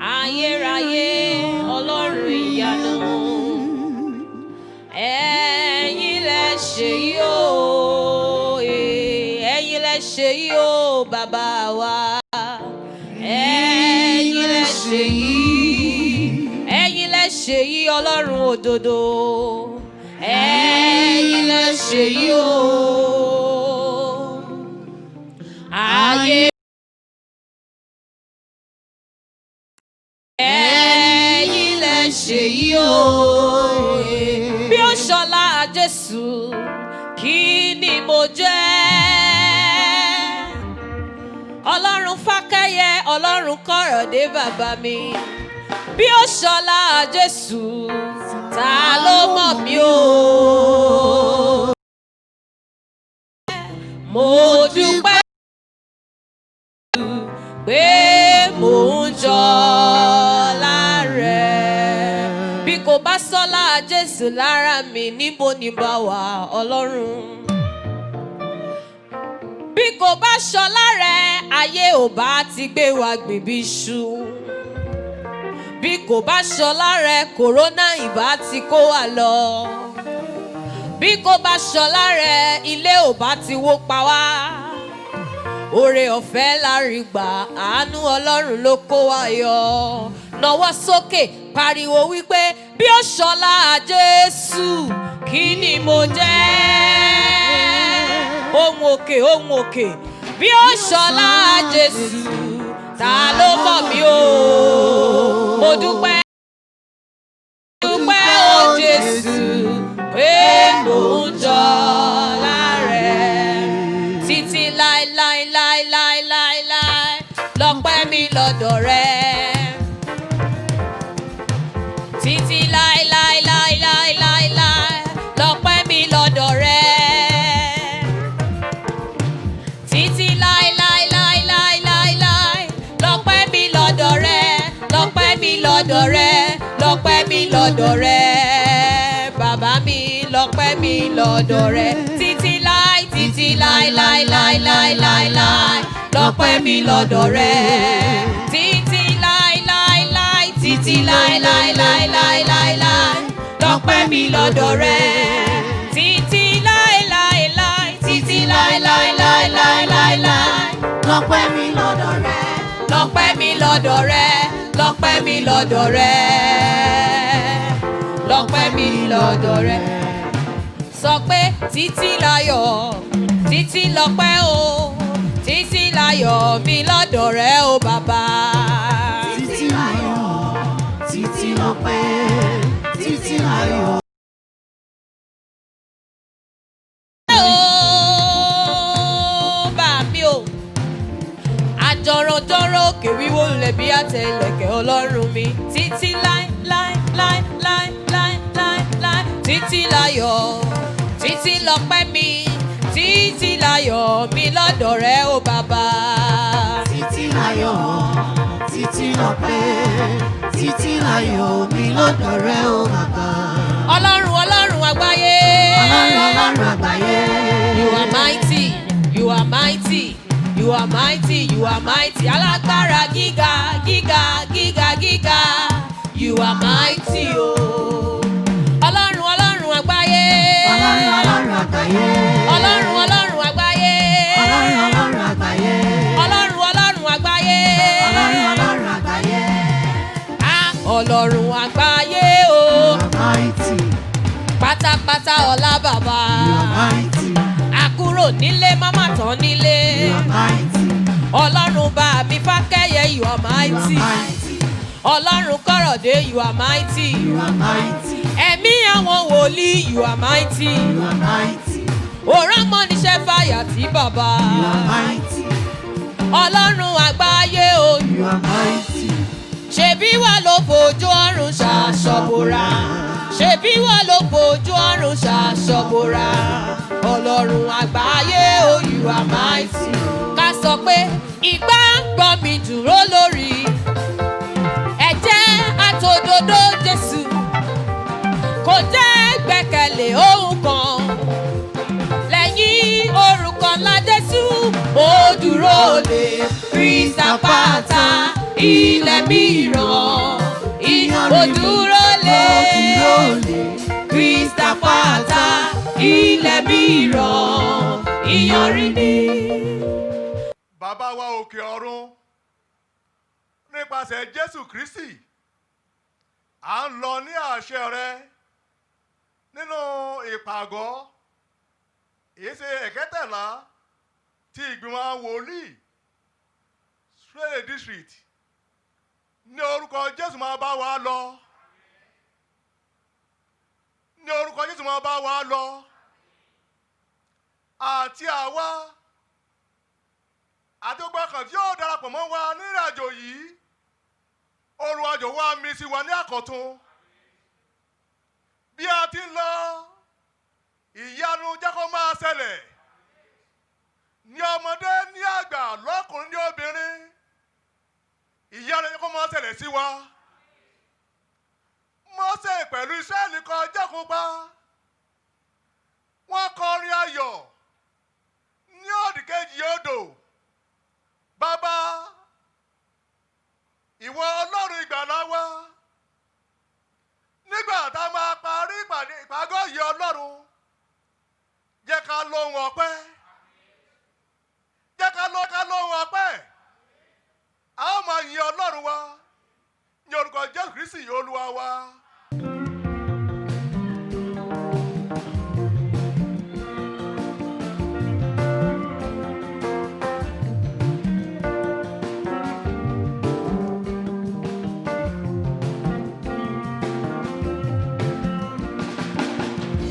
ayérayé ọlọ́run ìyanu ẹ̀yin lẹ ṣe yìí o ẹ̀yin lẹ ṣe yìí o bàbá wa ẹ̀yin lẹ ṣe yìí ẹ̀yin lẹ ṣe yìí ọlọ́run òdodo ẹ̀yin lẹ ṣe yìí o ayé. ẹ̀yin lẹ ṣe yìí o bí ó ṣọlá Jésù kí ni mo jẹ́ ọlọ́run Fákẹ́yẹ ọlọ́run Kọ́rọ̀dé bàbá mi bí ó ṣọlá Jésù ta ló mọ̀ mí o mo dúpẹ́ pé mò ń jọlá rẹ̀ bí kò bá sọ́lá Jésù lára mi níbo ni bá wà ọlọ́run bí kò bá ṣọlá rẹ̀ ayé ò bá ti gbé wa gbìbí iṣu bí kò bá ṣọlá rẹ̀ kòrónà ìbá ti kó wa lọ bí kò bá ṣọlá rẹ̀ ilé ò bá ti wó pa wá. Oore ọ̀fẹ́ la rí gbà àánú Ọlọ́run ló kó wa yọ nawọ́ sókè pariwo wípé bí ó ṣọlá Jésù kí ni mo jẹ́ ohùn òkè bí ó ṣọlá Jésù ta ló mọ̀ mí o mo dúpẹ́ o Jésù pé mò ń jọlá rẹ̀ títí láéláé lọ́pẹ́ mi lọ́dọ̀ rẹ̀ títí láéláé lọ́pẹ́ mi lọ́dọ̀ rẹ̀ títí láéláé lọ́pẹ́ mi lọ́dọ̀ rẹ̀ lọ́pẹ́ mi lọ́dọ̀ rẹ̀ lọ́pẹ́ mi lọ́dọ̀ rẹ̀ bàbá mi lọ́pẹ́ mi lọ́dọ̀ rẹ̀ títí láéláé lọ́pẹ́ mi lọ́dọ̀ rẹ̀ títí láéláé lọ́pẹ́ mi lọ́dọ̀ rẹ̀ títí láéláé lọ́pẹ́ mi lọ́dọ̀ rẹ̀ lọ́pẹ́ mi lọ́dọ̀ rẹ̀ lọ́pẹ́ mi lọ́dọ̀ rẹ̀ lọ́pẹ́ mi lọ́dọ̀ rẹ̀ sọ pé títí láyọ̀ títí lọ́pẹ́ o títí láyọ̀ mi lọ́dọ̀ rẹ o bàbá. Títí láyọ̀ títí lọ́pẹ́ títí láyọ̀. Bá mi o àjọ̀rọ̀jọ̀rọ̀ òkè wíwó lulẹ̀ bí àtẹ ìlẹ̀kẹ̀ Ọlọ́run mi títí láé títí láyọ̀ títí lọ́pẹ́ mi títí láyọ̀ mi lọ́dọ̀ rẹ o bàbá. Títí láyọ̀ títí lọ́pẹ́ títí láyọ̀ mi lọ́dọ̀ rẹ o bàbá. Ọlọ́run àgbáyé. Ọlọ́run àgbáyé. You are mighty, you are mighty, you are mighty, you are mighty. Alágbára gíga. You are mighty o. Ọlọ́run àgbáyé. Ọlọ́run àgbáyé. Ọlọ́run àgbáyé. Ọlọ́run àgbáyé. Ọlọ́run àgbáyé. Ọlọ́run àgbáyé. Ọlọ́run àgbáyé o. You are mighty. Pátápátá ọlá bàbá. You are mighty. Àkúrò nílé máma tán nílé. You are mighty. Ọlọ́run bá mi Fákẹ́yẹ, you are mighty. You are mighty. Ọlọ́run Kọ́rọ̀dé, you are mighty. You are mighty. Ẹ̀mí àwọn wòlíì, you are mighty. You are mighty. Òrán mọ́ níṣẹ́ fàyà tí bàbá. You are mighty. Ọlọ́run àgbáyé o. You are mighty. Ṣebí wà ló fojú ọ̀run ṣàṣọ̀bùrà. Ṣebí wà ló fojú ọ̀run ṣàṣọ̀bùrà. Ọlọ́run àgbáyé o, you are mighty. Ká sọ pé ìgbà ń gbọ́ mi dúró lórí ẹ̀jẹ̀ àtòdodo Jésù. Kò jẹ́ gbẹ́kẹ̀lé ohun kan lẹ́yìn orúkọ ńlá Jésù. Ó dúró lé Kristi àpáta ilẹ̀ mìíràn. Ó dúró lé Kristi àpáta, ilẹ̀ mìíràn ìyanrìn ni. Bàbá wa òkè ọ̀run, nípasẹ̀ Jésù Kristi, à ń lọ ní àṣẹ rẹ nínú ìpàgọ́ èyí ṣe ẹ̀kẹ́tẹ̀lá ti ìgbìmọ̀ wòlíì Surulere district. Ní orúkọ Jésù máa bá wa lọ. Ní orúkọ Jésù máa bá wa lọ. Àti àwa àti gbogbo ọkàn tí yóò darapọ̀ mọ́ wa ní ìrìnàjò yìí, Olúwa jọ̀wọ́ wá mí sí wa ní àkọ́tún. Bí a ti ń lọ, ìyanu jẹ́ kó máa ṣẹlẹ̀. Ní ọmọdé, ní àgbà, lọ́kùnrin, ní obìnrin, ìyanu jẹ́ kó máa ṣẹlẹ̀ sí wa. Mósè pẹ̀lú Ísírẹ́lì kọjá Pupa. Wọ́n kọrin ayọ̀ ní òdìkejì odò. Bàbá, ìwọ Ọlọ́run ìgbàlà wa, nígbà tá a máa parí ìpàgọ́ yìí, Ọlọ́run, jẹ́ ká lóhùn ọpẹ́. Jẹ́ ká lóhùn ọpẹ́. A ó máa yin Ọlọ́run wa ní orúkọ Jésù Kristi Olúwa wa.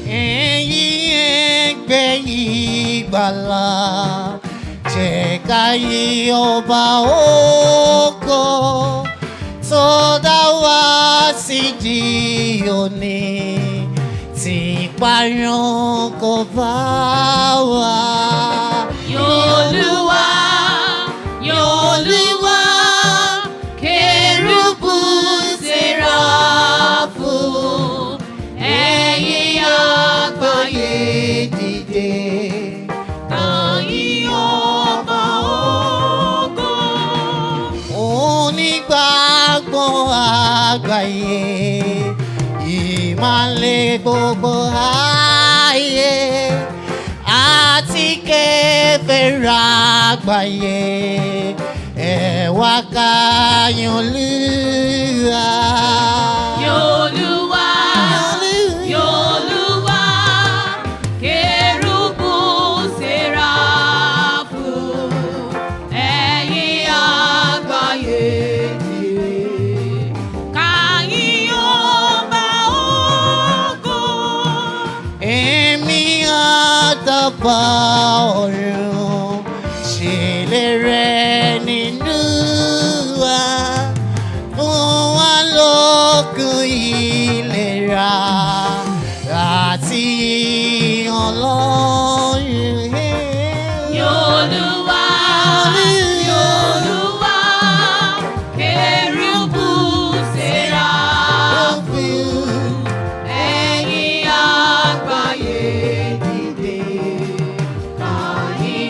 Ẹ̀yin ẹgbẹ́ ìgbàlà, jẹ́ ká yìn ọba ògo tó dá wa sí di òní, tí ìparun kò bá wa. Olúwa, Olúwa, kérúbù séráfù, ẹ̀yin àgbáyé dìde. ká yìn ọba ògo. Onígbàgbọ́ àgbáyé, ìmọ́lẹ̀ gbogbo ayé, àti kèfèrí àgbáyé, ẹ wá ká yìn Olúwa. Olúwa, Olúwa, kérúbù séráfù, ẹ̀yin àgbáyé dìde, ká yìn ọba ògo. Èmi àdàbà ọ̀run, ṣèlérí nínú wa, fún wa lókun ìlera àti Ọlọ́run. Olúwa, Olúwa, kérúbù séráfù, ẹ̀yin àgbáyé dìde, ká yìn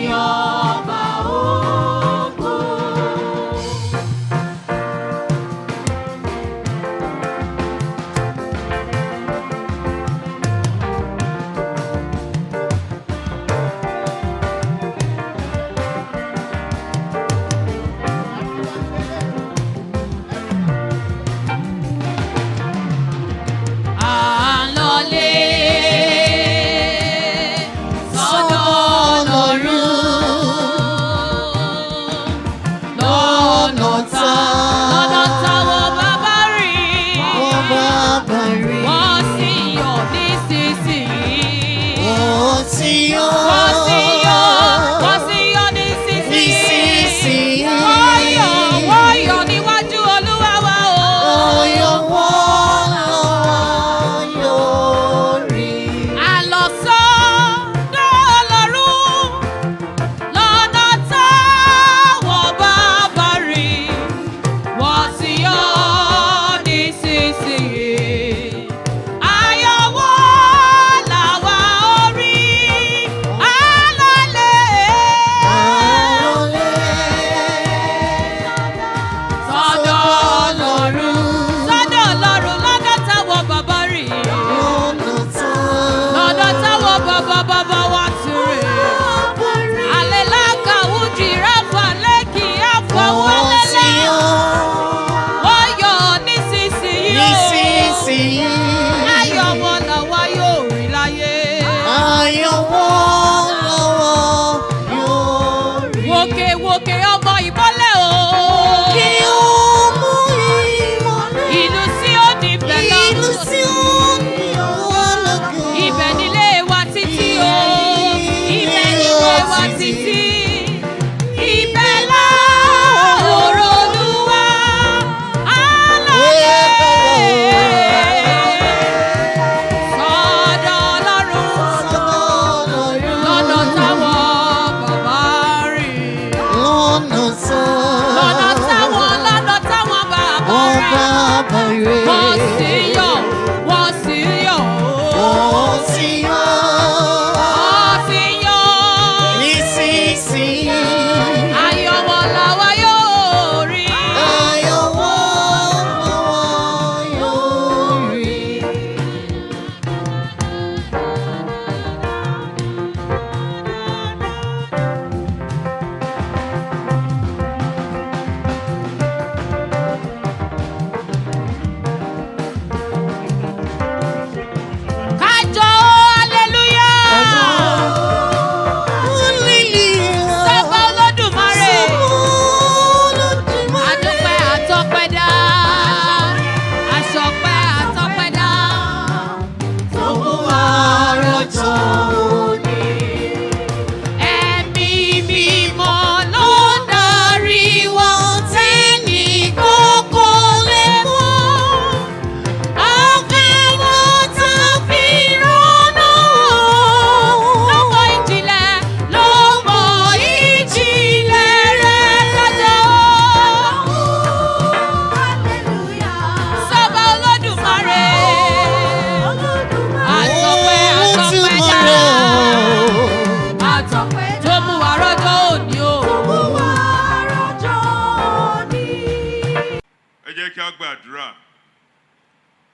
jẹ́ kí a gbàdúrà.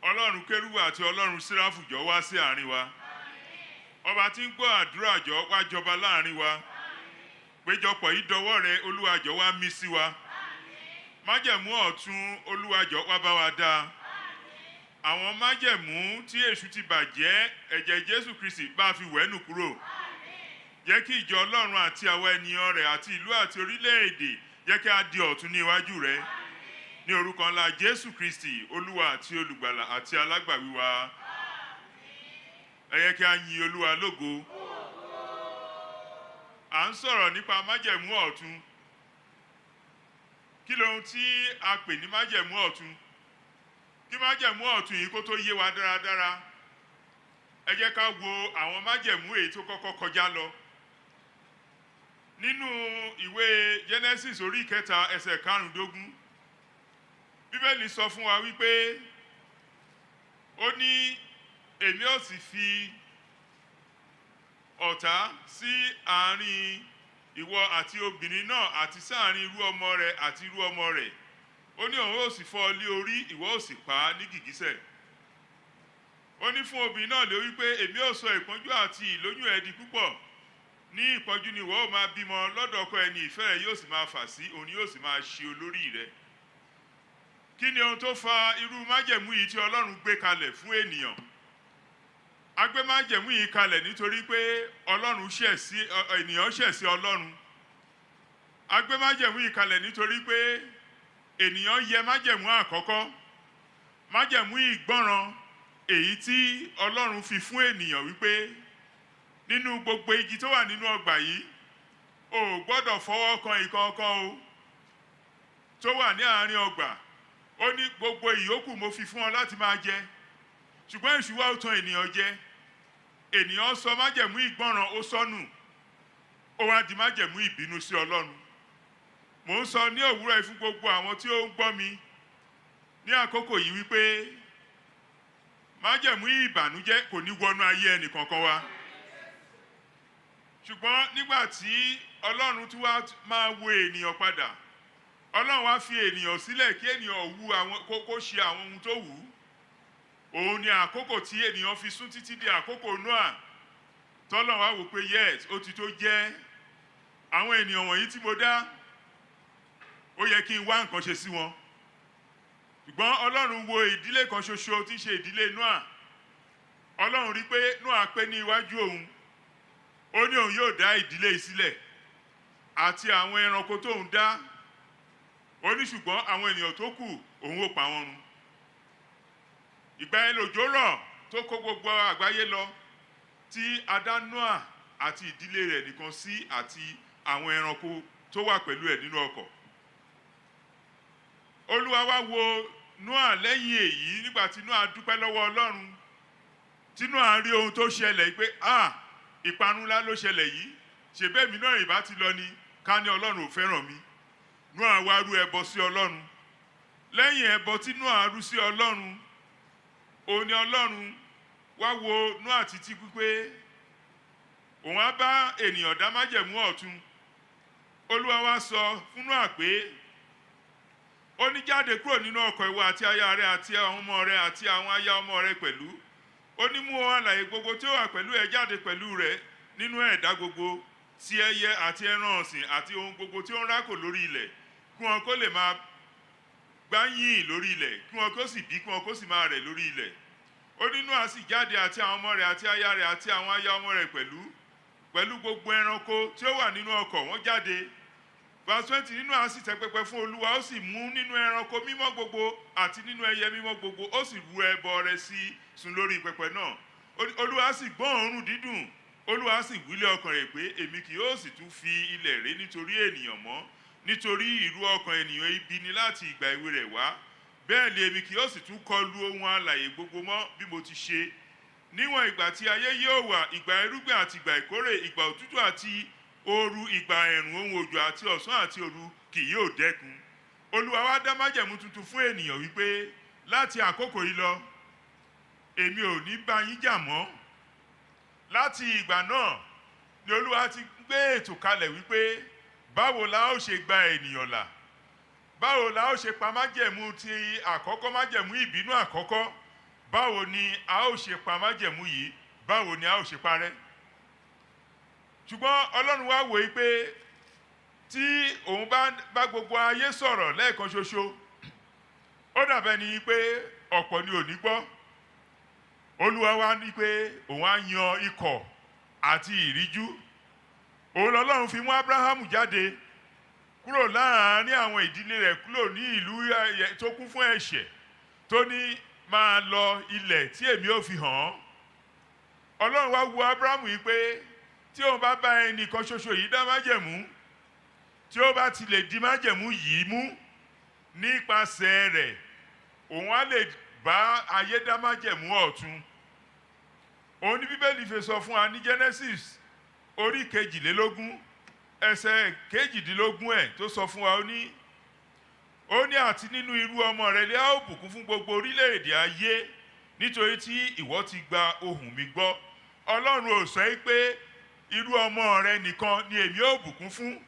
Ọlọ́run Kérúbù àti Ọlọ́run Séráfù jọ̀ọ́ wá sí àárín wa. Ọba tí ń gbọ́ àdúrà jọ̀ọ́ wá jọba láàárín wa. Péjọpọ̀ yìí dọwọ́ rẹ, Olúwa jọ̀ọ́ wá mí sí wa. Májẹ̀mú ọ̀tun, Olúwa jọ̀ọ́ wá bá wa dá. Àwọn májẹ̀mú tí èṣù ti bàjẹ́, ẹ̀jẹ̀ Jésù Kristi bá fi wẹ̀nù kúrò. Jẹ́ kí ìjọ Ọlọ́run àti àwọn ènìyàn rẹ̀ àti ìlú àti orílẹ̀-èdè jẹ́ kí a di ọ̀tun ní iwájú rẹ̀. Ní orúkọ ńlá Jésù Kristi, Olúwa àti olùgbàlà àti alágbàwí wa. Ẹ yẹ kí a yin Olúwa lógo. À ń sọ̀rọ̀ nípa májẹ̀mú ọ̀tun. Kí lohun tí a pè ní májẹ̀mú ọ̀tun? Kí májẹ̀mú ọ̀tun yìí kó tó yé wa dáradára, ẹ jẹ́ ká wo àwọn májẹ̀mú èyí tó kọ́kọ́ kọjá lọ. Nínú ìwé Genesis orí 3 ẹsẹ̀ 15, Bíbélì sọ fún wa wípé ó ní èmi ó sì fi ọ̀tá sí àárín ìwọ àti obìnrin náà àti sáàárín irú ọmọ rẹ̀ àti irú ọmọ rẹ̀. Ó ní òun ó sì fọ́ ọ lé orí, ìwọ ó sì pa á ní gìgísẹ̀. Ó ní fún obìnrin náà lé wípé èmi ó sọ ìpọ́njú àti ìlóyún ẹ di púpọ̀. Ní ìpọ́njú ni ìwọ ó máa bímọ, lọ́dọ̀ ọkọ ẹni ìfẹ́ rẹ yóò sì máa fà sí, òun yóò sì máa ṣe olórí rẹ. Kí ni ohun tó fa irú májẹ̀mú yìí tí Ọlọ́run gbé kalẹ̀ fún ènìyàn? A gbé májẹ̀mú yìí kalẹ̀ nítorí pé ènìyàn ṣẹ̀ sí Ọlọ́run. A gbé májẹ̀mú yìí kalẹ̀ nítorí pé ènìyàn yẹ májẹ̀mú àkọ́kọ́, májẹ̀mú ìgbọ́ràn èyí tí Ọlọ́run fi fún ènìyàn wípé nínú gbogbo igi tó wà nínú ọgbà yìí, o ò gbọ́dọ̀ fọwọ́ kan ìkankan o tó wà ní àárín ọgbà. Ó ní gbogbo ìyókù mo fi fún ọ láti máa jẹ. Ṣùgbọ́n èṣù wá ó tan ènìyàn jẹ. Ènìyàn sọ májẹ̀mú ìgbọ́ràn ó sọnù. Ó wá di májẹ̀mú ìbínú sí Ọlọ́run. Mò ń sọ ní òwúrọ̀ yìí fún gbogbo àwọn tí ó ń gbọ́ mi ní àkókò yìí wípé májẹ̀mú ìbànújẹ́ kò ní wọnú ayé ẹnì kankan wa. Ṣùgbọ́n nígbà tí Ọlọ́run tún wá máa wo ènìyàn padà, Ọlọ́run wá fi ènìyàn sílẹ̀ kí ènìyàn kó ṣe àwọn ohun tó wù ú. Òun ni àkókò tí ènìyàn fi sún títí di àkókò Nóà. Tọ́lọ́run wá wò pé yes, ó ti tó jẹ́. Àwọn ènìyàn wọ̀nyí tí mo dá, ó yẹ kí n wá nǹkan ṣe sí wọn. Ṣùgbọ́n Ọlọ́run wo ìdílé kan ṣoṣo tí ń ṣe ìdílé Nóà. Ọlọ́run rí pé Nóà pé ní iwájú òun. Ó ní òun yóò dá ìdílé yìí sílẹ̀ àti àwọn ẹranko tó ń dá. Ó ní ṣùgbọ́n àwọn ènìyàn tó kù òun ó pa wọ́n run. Ìgbà yẹn lòjò rọ̀ tó kó gbogbo àgbáyé lọ, tí a dá Nóà àti ìdílé rẹ̀ nìkan sí àti àwọn ẹranko tó wà pẹ̀lú ẹ̀ nínú ọkọ̀. Olúwa wá wo Nóà lẹ́yìn èyí nígbà tí Nóà dúpẹ́ lọ́wọ́ Ọlọ́run. Tí Nóà rí ohun tó ṣẹlẹ̀ pé ìparun ńlá ló ṣẹlẹ̀ yìí. Ṣèbẹ́ mi náà ìbá ti lọ ni, ká ní Ọlọ́run ò fẹ́ràn mi. Nóà wá rú ẹbọ sí Ọlọ́run. Lẹ́yìn ẹbọ tí Nóà rú sí Ọlọ́run, òun ni Ọlọ́run wá wo Nóà títí pípé òun á bá ènìyàn dá májẹ̀mú ọ̀tun. Olúwa wá sọ fún Nóà pé ó ní jáde kúrò nínú ọkọ̀ ìwọ àti aya rẹ àti àwọn ọmọ rẹ àti àwọn aya ọmọ rẹ pẹ̀lú. Ó ní mú alààyè gbogbo tí ó wà pẹ̀lú ẹ jáde pẹ̀lú rẹ nínú ẹ̀dá gbogbo, ti ẹyẹ àti ẹran ọ̀sìn àti ohun gbogbo tí ó ń rákò lórí ilẹ̀, kí wọn kó lè máa gbáyìn lórí ilẹ̀, kí wọn kó sì bí, kí wọn kó sì máa rẹ̀ lórí ilẹ̀. Ó ní Nóà sì jáde àti àwọn ọmọ rẹ̀ àti aya rẹ̀ àti àwọn aya ọmọ rẹ̀ pẹ̀lú gbogbo ẹranko tí ó wà nínú ọkọ̀ wọn jáde. Verse 20, nínú Nóà sì tẹ́ pẹpẹ fún Olúwa, ó sì mú nínú ẹranko mímọ́ gbogbo àti nínú ẹyẹ mímọ́ gbogbo, ó sì rú ẹbọ rẹ̀ sí sun lórí pẹpẹ náà. Olúwa sì gbọ́ òórùn dídùn. Olúwa sì wí lé ọkàn rẹ̀ pé èmi kì yóò sì tún fi ilẹ̀ ré nítorí ènìyàn mọ́, nítorí ìrú ọkàn ènìyàn ibi ni láti ìgbà èwe rẹ̀ wá. Bẹ́ẹ̀ ni èmi kì yóò sì tún kọlu ohun alààyè gbogbo mọ́ bí mo ti ṣe. Níwọ̀n ìgbà tí ayé yóò wà, ìgbà irúgbìn àti ìgbà ìkórè, ìgbà òtútù àti ooru, ìgbà ẹ̀rùn, ohun òjò àti ọ̀sán àti òru kì yóò dẹ́kun. Olúwa wá dá májẹ̀mú tuntun fún ènìyàn wípé láti àkókò yìí lọ, èmi ò ní bá yín jà mọ́. Láti ìgbà náà ni Olúwa ti gbé ètò kalẹ̀ wípé báwo la ó ṣe gba ènìyàn là. báwo la ó ṣe pa májẹ̀mú ti àkọ́kọ́, májẹ̀mú ìbínú àkọ́kọ́, báwo ni a ó ṣe pa májẹ̀mú yìí, báwo ni a ó ṣe parẹ́. Ṣùgbọ́n Ọlọ́run wá wòó pé tí òun bá gbogbo ayé sọ̀rọ̀ lẹ́ẹ̀kan ṣoṣo, ó dàbẹ́ ni pé ọ̀pọ̀ ni ò ní gbọ́. Olúwa wá ní pé òun á yan ikọ̀ àti ìríjú. Òun lọ́lọ́run fi mú Ábúráhámù jáde kúrò láàárín àwọn ìdílé rẹ̀, kúrò ní ìlú tó kún fún ẹ̀ṣẹ̀, tó ní máa lọ ilẹ̀ tí èmi ò fi hàn án. Ọlọ́run wá wo Ábúráhámù yìí pé tí òun bá bá ẹnìkan ṣoṣo yìí dá májẹ̀mú, tí ó bá ti lè di májẹ̀mú yìí mú nípasẹ̀ rẹ̀, òun á lè bá ayé dá májẹ̀mú ọ̀tun. Òun ní Bíbélì fi sọ fún wa ní Genesis orí 22 ẹsẹ̀ 22 ẹ̀ tó sọ fún wa, ó ní àti nínú irú ọmọ rẹ̀ lé a ó bùkún fún gbogbo orílẹ̀-èdè ayé nítorí tí ìwọ ti gba ohùn mi gbọ́. Ọlọ́run ò sọ pé irú ọmọ rẹ̀ nìkan ni èmi ó bùkún fún.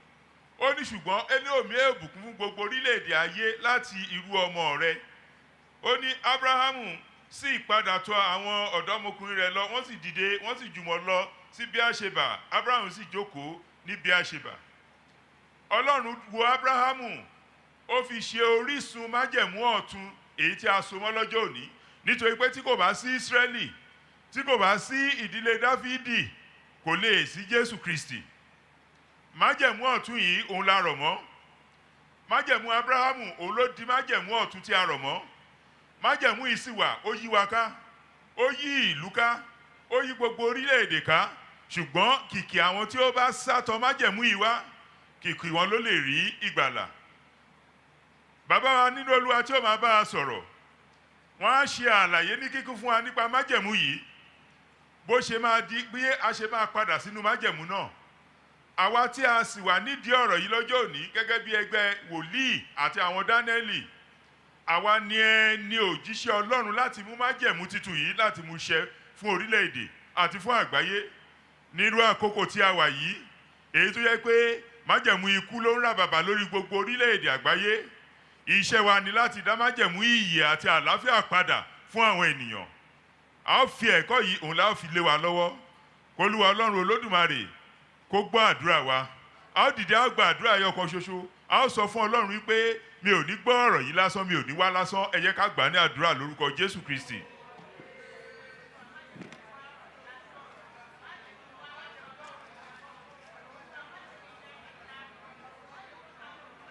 Ó ní ṣùgbọ́n ẹni òmí ó bùkún fún gbogbo orílẹ̀-èdè ayé láti irú ọmọ rẹ̀. Ó ní Ábúráhámù sì padà tọ̀ àwọn ọ̀dọ́mọkùnrin rẹ̀ lọ, wọ́n sì dìde, wọ́n sì jùmọ̀ lọ sí Bíáṣebà. Ábúráhámù sì jókòó ní Bíáṣebà. Ọlọ́run wo Ábúráhámù, ó fi ṣe orísun májẹ̀mú ọ̀tun èyí tí a so mọ́ lọ́jọ́ òní, nítorí pé tí kò bá sí Ísírẹ́lì, tí kò bá sí ìdílé Dáfídì, kò lè sí Jésù Kristi. Májẹ̀mú ọ̀tun yìí òun la rọ̀ mọ́. Májẹ̀mú Ábúráhámù òun ló di májẹ̀mú ọ̀tun tí a rọ̀ mọ́. Májẹ̀mú yìí sì wà, ó yí wa ká, ó yí ìlú ká, ó yí gbogbo orílẹ̀-èdè ká. Ṣùgbọ́n kìkì àwọn tí ó bá sátọ májẹ̀mú yìí wá, kìkì wọn ló lè rí ìgbàlà. Bàbá wa nínú Olúwa tí ó máa bá a sọ̀rọ̀, wọ́n á ṣe àlàyé ní kíkún fún wa nípa májẹ̀mú yìí, bó ṣe máa di bí a ṣe máa padà sínú májẹ̀mú náà. Àwa tí a sì wà nídìí ọ̀rọ̀ yìí lọ́jọ́ òní gẹ́gẹ́ bí ẹgbẹ́ wòlíì àti àwọn Dánẹ́lì, àwa ni ẹni òjíṣẹ́ Ọlọ́run láti mú májẹ̀mú titun yìí láti mú ṣẹ fún orílẹ̀-èdè àti fún àgbáyé. Nírú àkókò tí a wà yìí, èyí tó yẹ pé májẹ̀mú ikú ló ń rà bàbà lórí gbogbo orílẹ̀-èdè àgbáyé, iṣẹ́ wa ni láti dá májẹ̀mú ìyè àti àlàáfíà padà fún àwọn ènìyàn. A ó fi ẹ̀kọ́ yìí òun la ó fi lé wa lọ́wọ́. Olúwa Ọlọ́run Olódùmarè kó gbọ́ àdúrà wa. A ó dìde, a ó gba àdúrà ẹyọkan ṣoṣo. A ó sọ fún Ọlọ́run wípé mi ò ní gbọ́ ọ̀rọ̀ yìí lásán, mi ò ní wá lásán. Ẹ jẹ́ ká gbà ní àdúrà lórúkọ Jésù Kristi.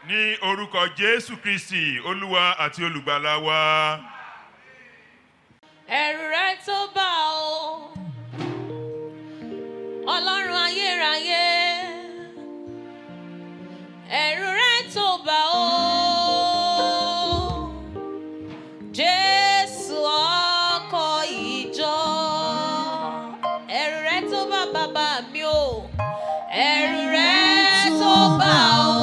Ní orúkọ Jésù Kristi, Olúwa àti Olùgbàlà wa. Ẹ̀rù rẹ tó bà ọ́, Ọlọ́run ayérayé. Ẹ̀rù rẹ tó bà ọ́, Jésù ọkọ̀ ìjọ. Ẹ̀rù rẹ tó bà bàbá mi o, ẹ̀rù rẹ tó bà ọ́.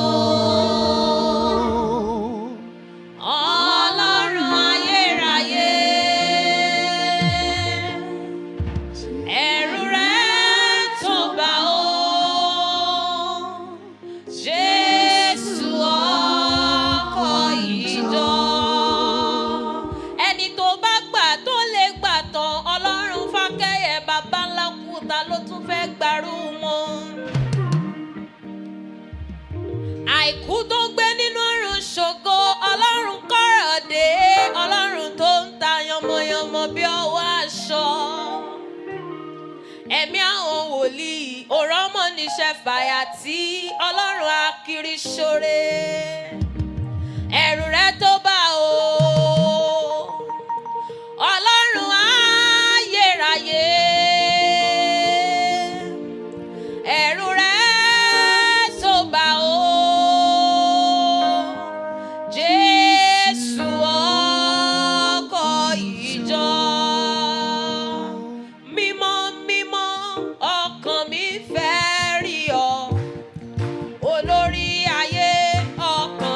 Àìkú tó gbé nínú ọ̀run ṣògo, Ọlọ́run kọ̀rọ̀ dé, Ọlọ́run tó ń ta yànmọ̀yànmọ̀ bí ọwọ́ aṣọ. Ẹ̀mí àwọn wòlíì, òrọ̀ mọ́ níṣẹ́ fàyà tí Ọlọ́run akiri ṣoore. Ẹ̀rù rẹ tó bà ọ́, Ọlọ́run ayérayé. Ẹ̀rù rẹ tó bà ọ́, Jésù ọkọ̀ ìjọ. Mímọ́ mímọ́ ọkàn mi fẹ́ rí ọ, olórí ayé ọkàn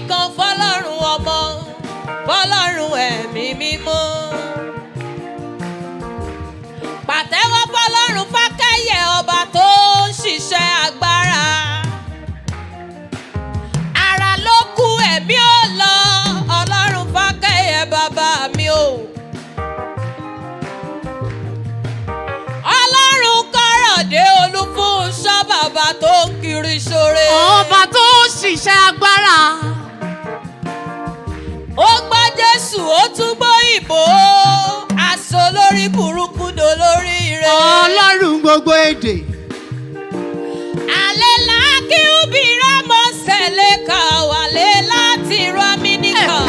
kan fọlọ́run ọmọ fọlọ́run ẹ̀mí mímọ́. Pàtẹ́wọ́ fọlọ́run Fákẹ́yẹ ọba tó ń ṣiṣẹ́ agbára. Ara ló kú ẹ̀mí ò lọ ọlọ́run Fákẹ́yẹ bàbá mi o. Ọlọ́run Kọ́rọ̀dé Olúfúnṣọ́ bàbá tó ń kiri ṣoore. Ọba tó ń ṣiṣẹ́ agbára. Ó gbọ́ Jésù ó tún gbóyìnbó. Aṣọ lórí burúkú dolórí ire. Ọlọ́run gbogbo èdè. Àlẹ́ làákí ubi rámọ́ sẹ̀lẹ̀ kà wálé láti rọ́mí nìkan.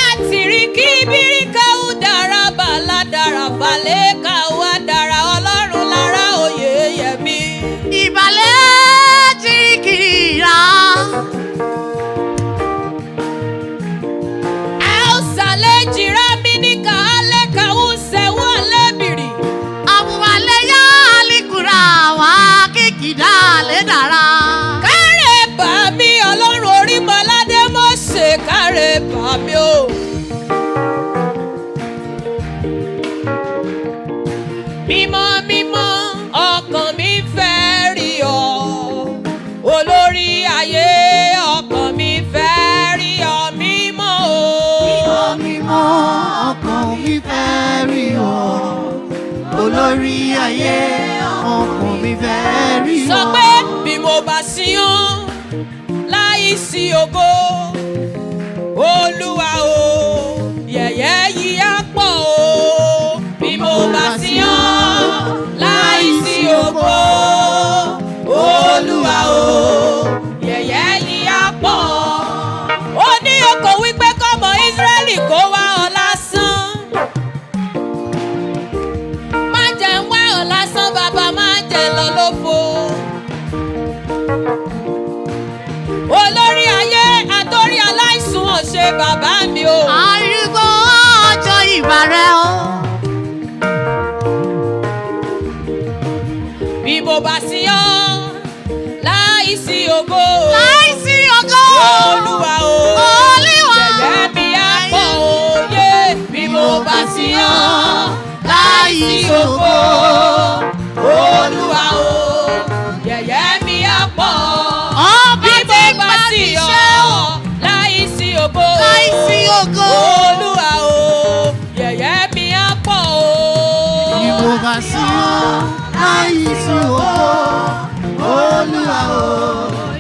Àtìrí kí bíríkà ó dára bàlá dára balẹ̀ kà wá dára ọlọ́run lára òye yẹmi. Ìbàlẹ̀ jìrìkìrà. Àwùsàlẹ̀ jìrá mi nìkan alẹ́ kà ó sẹ́wọ́n lẹ́bìrì. Àbùwálẹ̀ yá àlìkùrà wá kíkìdá lè dára. Kárẹ̀ bà mí ọlọ́run Orímọládé Mósè kárẹ̀ bà mí o. Mímọ́ mímọ́ ọkàn mi fẹ́ rí ọ. Olórí ayé ọkàn mi fẹ́ rí ọ mímọ́ o. Mímọ́ mímọ́ ọkàn mi fẹ́ rí ọ. Olórí ayé ọkàn mi fẹ́ rí ọ. Sọ pé bí mo bá sìn ọ́ láì sí ògo Olúwa o yẹ̀yẹ́ yìí á pọ̀ o. Bí mo bá sìn ọ́ láì sí ògo Olúwa o yẹ̀yẹ́ yìí á pọ̀. Ó ní okò wípé kọ́mọ Ísírẹ́lì kó wá ọ lásán. Má jẹ́ ń wá ọ lásán bàbá má jẹ́ lọ lófo. Olórí ayé àtórí aláìsùn ọ̀ṣẹ́ bàbá mi o. Àrùgbó ọjọ́ ìbàrẹ̀ o. Bí mo bá sìn ọ́ láì sí ògo Láìsí ògo. Olúwa o Olúwa. yẹ̀yẹ́ mi á pọ̀ òye. Bí mo bá sìn ọ́ láì sí ògo Olúwa o yẹ̀yẹ́ mi á pọ̀. Ọba Bí tí mo bá gbà sìn níṣẹ́ ọ́ o. láì sí ògo Láìsí ògo. Olúwa o yẹ̀yẹ́ mi á pọ̀ o. Bí mo bá sí ọ láìsí ògo. Olúwa o.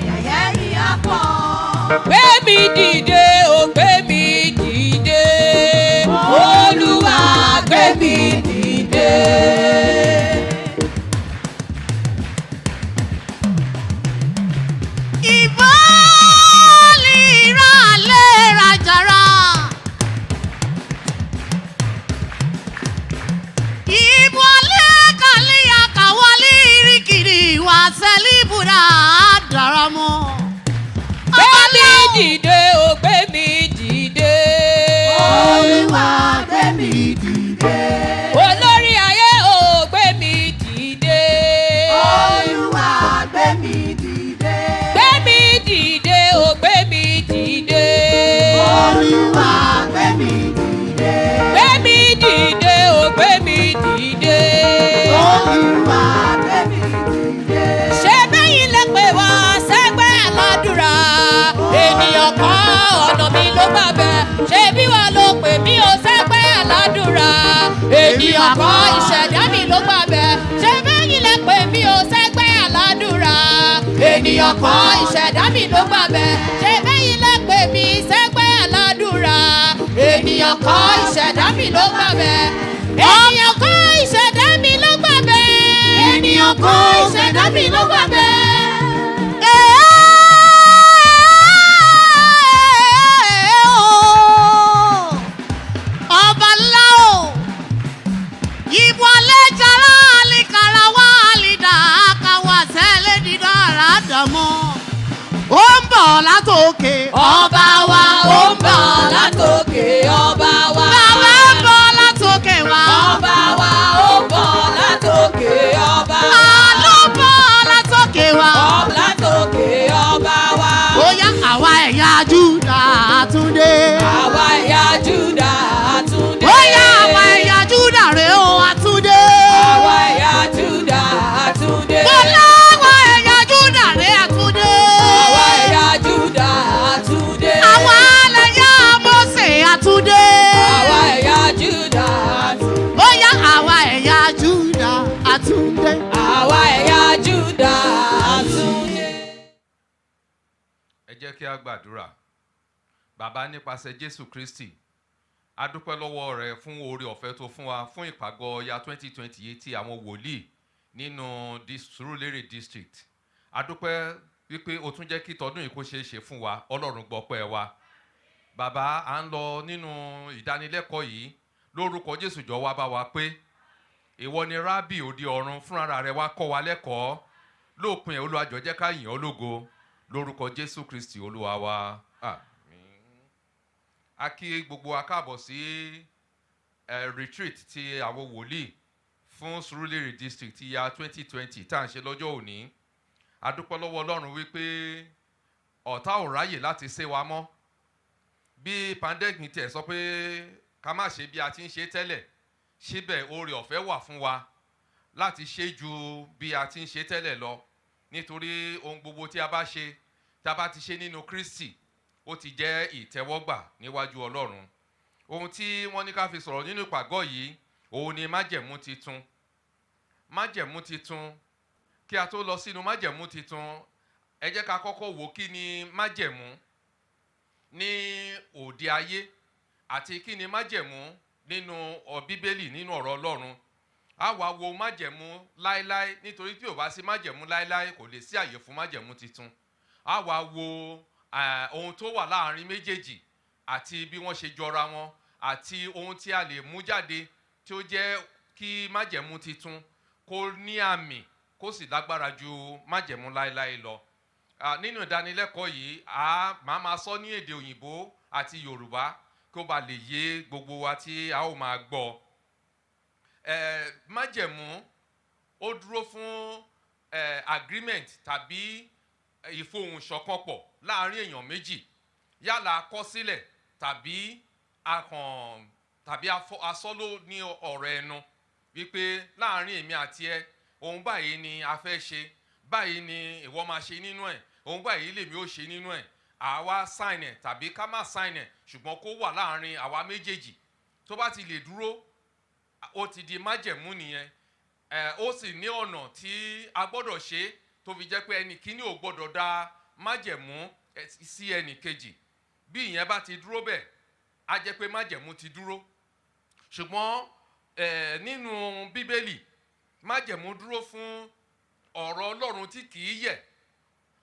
Yẹ̀yẹ́ mi á pọ̀. Gbé mi dìde o gbé mi dìde Olúwa gbé mi dìde. Ìbálì ìrànlẹ́ rajara. Ìbálẹ̀ kàlíyà kàwálí ìrìkìrì wà sẹ́líbùrà àdàràmọ́. Gbé mi dìde o gbé mi dìde. Olúwa gbé mi dìde. Olórí ayé o gbé mi dìde. Olúwa gbé mi dìde. Gbé mi dìde o gbé mi dìde. Olúwa gbé mi dìde. Gbé mi dìde o gbé mi dìde. Olúwa gbé mi dìde. Ṣé bẹ́yìn lè pè wá sẹ́gbẹ́ aládùúrà? Ènìyàn kan ọ̀nà mi ló gbà bẹ̀. Ṣé bí wàá ló pè mí o sẹ́gbẹ́ aládùúrà? Ènìyàn kan ìṣẹ̀dá mi ló gbà bẹ̀. Ṣé bẹ́yìn lè pè mí o sẹ́gbẹ́ aládùúrà? Ènìyàn kan ìṣẹ̀dá mi ló gbà bẹ̀. Ṣé bẹ́yìn lè pè mí sẹ́gbẹ́ aládùúrà? Ènìyàn kan ìṣẹ̀dá mi ló gbà bẹ̀. Ènìyàn kan ìṣẹ̀dá mi ló gbà bẹ̀. Ènìyàn kan ìṣẹ̀dá mi ló gbà bẹ̀. Ọba ńlá o, ìbò alẹ́ jara àlìkàrà wá àlìdá àkàwà sẹ́lẹ̀ dídá àràdàmọ́. Ó ń bọ̀ látòkè. Ọba wa ó ń bọ̀ látòkè ọba wa. Bàbá ń bọ̀ látòkè wá. Ọba wa ó ń bọ̀ látòkè ọba wa. Àlọ́ bọ̀ látòkè wá. Látòkè ọba wa. Ó jẹ́ kí a gbàdúrà. Bàbá, nípasẹ̀ Jésù Kristi, a dúpẹ́ lọ́wọ́ rẹ fún oore ọ̀fẹ́ tó fún wa fún ìpàgọ́ ya 2028 ti àwọn wòlíì nínú Surulere district. A dúpẹ́ wípé o tún jẹ́ kí tọdún yìí kó ṣeé ṣe fún wa. Ọlọ́run gbọpẹ́ wa. Bàbá, à ń lọ nínú ìdánilẹ́kọ̀ọ́ yìí lórúkọ Jésù, jọ̀ọ́ wá bá wa pé ìwọ ni rábì òde ọ̀run, fúnra rẹ wá kọ́ wa lẹ́kọ̀ọ́. Lópin ẹ̀, Olúwa jọ̀ọ́ jẹ́ ká yìn ọ́ lógo lórúkọ Jésù Kristi Olúwa wa. Àmín. A kí gbogbo wa káàbọ̀ sí retreat ti àwọn wòlíì fún Surulere district ti ya 2020 tá à ń ṣe lọ́jọ́ òní. A dúpẹ́ lọ́wọ́ Ọlọ́run wípé ọ̀tá ò ráyè láti ṣe wa mọ́. Bí pandemic tẹ̀ sọ pé ká má ṣe bí a ti ń ṣe tẹ́lẹ̀, síbẹ̀ oore ọ̀fẹ́ wà fún wa láti ṣe ju bí a ti ń ṣe tẹ́lẹ̀ lọ, nítorí ohun gbogbo tí a bá ṣe, tí a bá ti ṣe nínú Kristi, ó ti jẹ́ ìtẹ́wọ́gbà níwájú Ọlọ́run. Ohun tí wọ́n ní ká fi sọ̀rọ̀ nínú ìpàgọ́ yìí, òun ni májẹ̀mú titun. Májẹ̀mú titun. Kí a tó lọ sínú májẹ̀mú titun, ẹ jẹ́ ká kọ́kọ́ wò kí ni májẹ̀mú ní òde ayé àti kí ni májẹ̀mú nínú Bíbélì, nínú ọ̀rọ̀ Ọlọ́run. A wá wo májẹ̀mú láéláé, nítorí tí ò bá sí májẹ̀mú láéláé kò lè sí àyè fún májẹ̀mú titun. A wá wo ohun tó wà láàrin méjèèjì àti bí wọ́n ṣe jọra wọn, àti ohun tí a lè mú jáde tí ó jẹ́ kí májẹ̀mú titun kó ní àmì kó sì lágbára ju májẹ̀mú láéláé lọ. Nínú ìdánilẹ́kọ̀ọ́ yìí, máa sọ ní èdè òyìnbó àti Yorùbá kí ó ba lè yé gbogbo wa tí a ó máa gbọ́. Májẹ̀mú ó dúró fún agreement tàbí ìfohùnṣọ̀kanpọ̀ láàrin èèyàn méjì, yálà àkọsílẹ̀ tàbí asọ́lò ní ọ̀rọ̀ ẹnu, wípé láàrin èmi àti ẹ, ohun báyìí ni a fẹ́ ṣe, báyìí ni ìwọ máa ṣe nínú ẹ̀, ohun báyìí lèmi ó ṣe nínú ẹ̀. Àwa sign ẹ̀ tàbí ká má sign ẹ̀, ṣùgbọ́n kó wà láàrin àwa méjèèjì. Tó bá ti lè dúró, ó ti di májẹ̀mú nìyẹn. Ó sì ní ọ̀nà tí a gbọ́dọ̀ ṣe tó fi jẹ́ pé ẹnì kíní ò gbọ́dọ̀ dá májẹ̀mú sí ẹnì kejì. Bí ìyẹn bá ti dúró bẹ́ẹ̀, á jẹ́ pé májẹ̀mú ti dúró. Ṣùgbọ́n nínú Bíbélì, májẹ̀mú dúró fún ọ̀rọ̀ Ọlọ́run tí kìí yẹ̀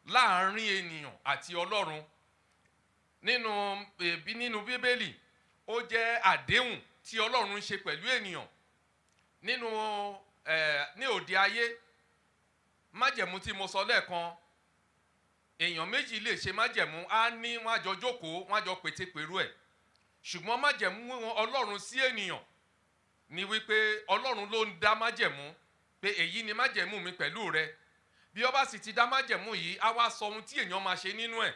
láàrin ènìyàn àti Ọlọ́run. Nínú Bíbélì, ó jẹ́ àdéhùn tí Ọlọ́run ń ṣe pẹ̀lú ènìyàn. Ní òde ayé, májẹ̀mú tí mo sọ lẹ́ẹ̀kan, èèyàn méjì lè ṣe májẹ̀mú, á ní wọ́n á jọ jókòó, wọ́n á jọ pètepèrú ẹ̀. Ṣùgbọ́n májẹ̀mú Ọlọ́run sí ènìyàn ni wípé Ọlọ́run ló ń dá májẹ̀mú pé èyí ni májẹ̀mú mi pẹ̀lú rẹ. Bí ó bá sì ti dá májẹ̀mú yìí, á wá sọ ohun tí èèyàn máa ṣe nínú ẹ̀.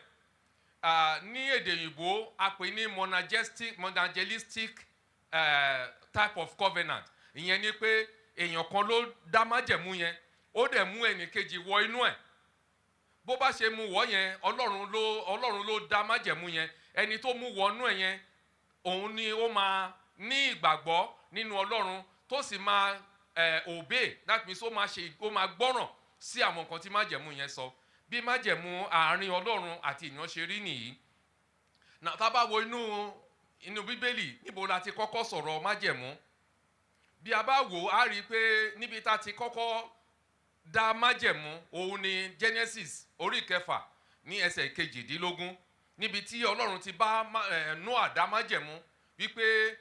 Ní èdè òyìnbó, a pè ní monergistic type of covenant. Ìyẹn ni pé èèyàn kan ló dá májẹ̀mú yẹn, ó dẹ̀ mú ẹnìkejì wọ inú ẹ̀. Bó bá ṣe mú wọ yẹn, Ọlọ́run ló dá májẹ̀mú yẹn. Ẹni tó mú wọnú ẹ̀ yẹn, òun ni ó máa ní ìgbàgbọ́ nínú Ọlọ́run, tó sì máa obey, that means ó máa gbọ́ràn sí àwọn nǹkan tí májẹ̀mú yẹn sọ. Bí májẹ̀mú àárín Ọlọ́run àti ènìyàn ṣe rí nìyí. Tá bá wo inú Bíbélì, níbo la ti kọ́kọ́ sọ̀rọ̀ májẹ̀mú? Bí a bá wò, á rí i pé níbi tá ti kọ́kọ́ dá májẹ̀mú, òun ni Genesis orí 6 ní ẹsẹ̀ 18, níbi tí Ọlọ́run ti bá Noah dá májẹ̀mú wípé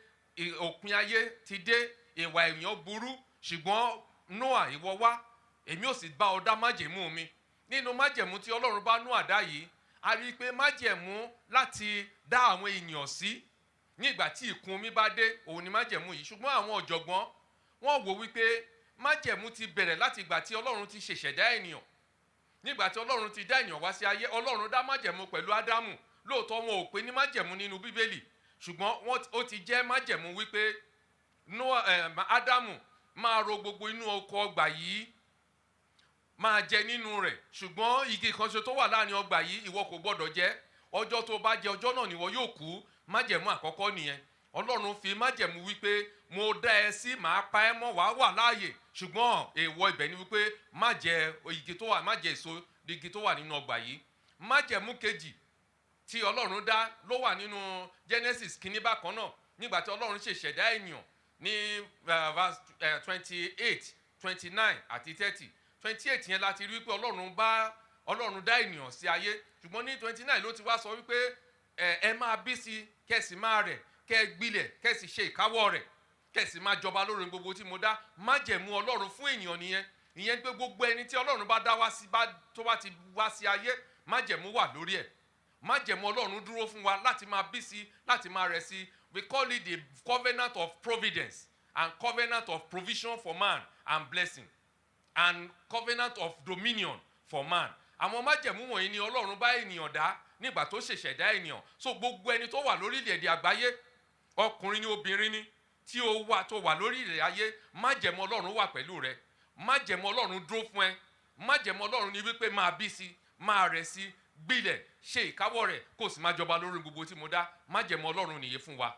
òpin ayé ti dé, ìwà èèyàn burú, ṣùgbọ́n Noah, ìwọ wá, èmi ò sì bá ọ dá májẹ̀mú mi. Nínú májẹ̀mú tí Ọlọ́run bá Noah dá yìí, a rí i pé májẹ̀mú láti dá àwọn èèyàn sí nígbà tí ìkún omi bá dé, òun ni májẹ̀mú yìí. Ṣùgbọ́n àwọn ọ̀jọ̀gbọ́n wọ́n wò wípé májẹ̀mú ti bẹ̀rẹ̀ láti ìgbà tí Ọlọ́run ti ṣẹ̀ṣẹ̀dá ènìyàn. Nígbà tí Ọlọ́run ti dá ènìyàn wá sí ayé, Ọlọ́run dá májẹ̀mú pẹ̀lú Ádámù. Lóòótọ́ wọn ò pè ní májẹ̀mú nínú Bíbélì, ṣùgbọ́n ó ti jẹ́ májẹ̀mú wípé Ádámù máa ro gbogbo inú oko ọgbà yìí, máa jẹ nínú rẹ̀, ṣùgbọ́n igi kan ṣe tó wà láàrin ọgbà yìí ìwọ kò gbọ́dọ̀ jẹ. Ọjọ́ tó bá jẹ, ọjọ́ náà nìwọ yóò kú. Májẹ̀mú àkọ́kọ́ nìyẹn. Ọlọ́run fi májẹ̀mú wípé mo dá ẹ sí, màá pa ẹ́ mọ́, wàá wà láàyè, ṣùgbọ́n èèwọ̀ ibẹ̀ ni wípé má jẹ igi tó wà, má jẹ èso igi tó wà nínú ọgbà yìí. Májẹ̀mú kejì tí ọlọ́run dá ló wà nínú Genesis kìíní bákan náà nígbà tí ọlọ́run ṣe ṣẹ̀dá ènìyàn ní verse 28, 29 àti 30. 28 yẹn láti rí wípé ọlọ́run dá ènìyàn sí ayé, ṣùgbọ́n ní 29 ló ti wá sọ wípé ẹ máa bí sí kẹ́sì máa rẹ̀ kẹ́ gbilẹ̀ kẹ́sì ṣe ìkáwọ́ rẹ̀ kẹ́sì máa jọba lórí gbogbo tí mo dá. májẹ̀mú ọlọ́run fún ènìyàn nìyẹn. ìyẹn pé gbogbo ẹni tí ọlọ́run bá dá tó bá ti wá sí ayé májẹ̀mú wà lórí ẹ̀. májẹ̀mú ọlọ́run dúró fún wa láti máa bí sí láti máa rẹ̀ sí. We call it the covenant of providence and covenant of provision for man and blessing and covenant of dominion for man. Àwọn májẹ̀mú wọ̀nyí ni ọlọ́run bá ènìyàn dá nígbà tó ṣẹ̀ṣẹ̀dá ènìyàn. So gbogbo ẹni tó wà lórílẹ̀-èdè àgbáyé, ọkùnrin ni obìnrin ni, tí ó wà lórílẹ̀ ayé, májẹ̀mú ọlọ́run wà pẹ̀lú rẹ. májẹ̀mú ọlọ́run dúró fún ẹ. májẹ̀mú ọlọ́run ni wípé máa bí sí, máa rẹ̀ sí, gbilẹ̀, ṣe ìkáwọ́ rẹ̀ kó sì máa jọba lórí gbogbo tí mo dá. májẹ̀mú ọlọ́run nìyẹn fún wa.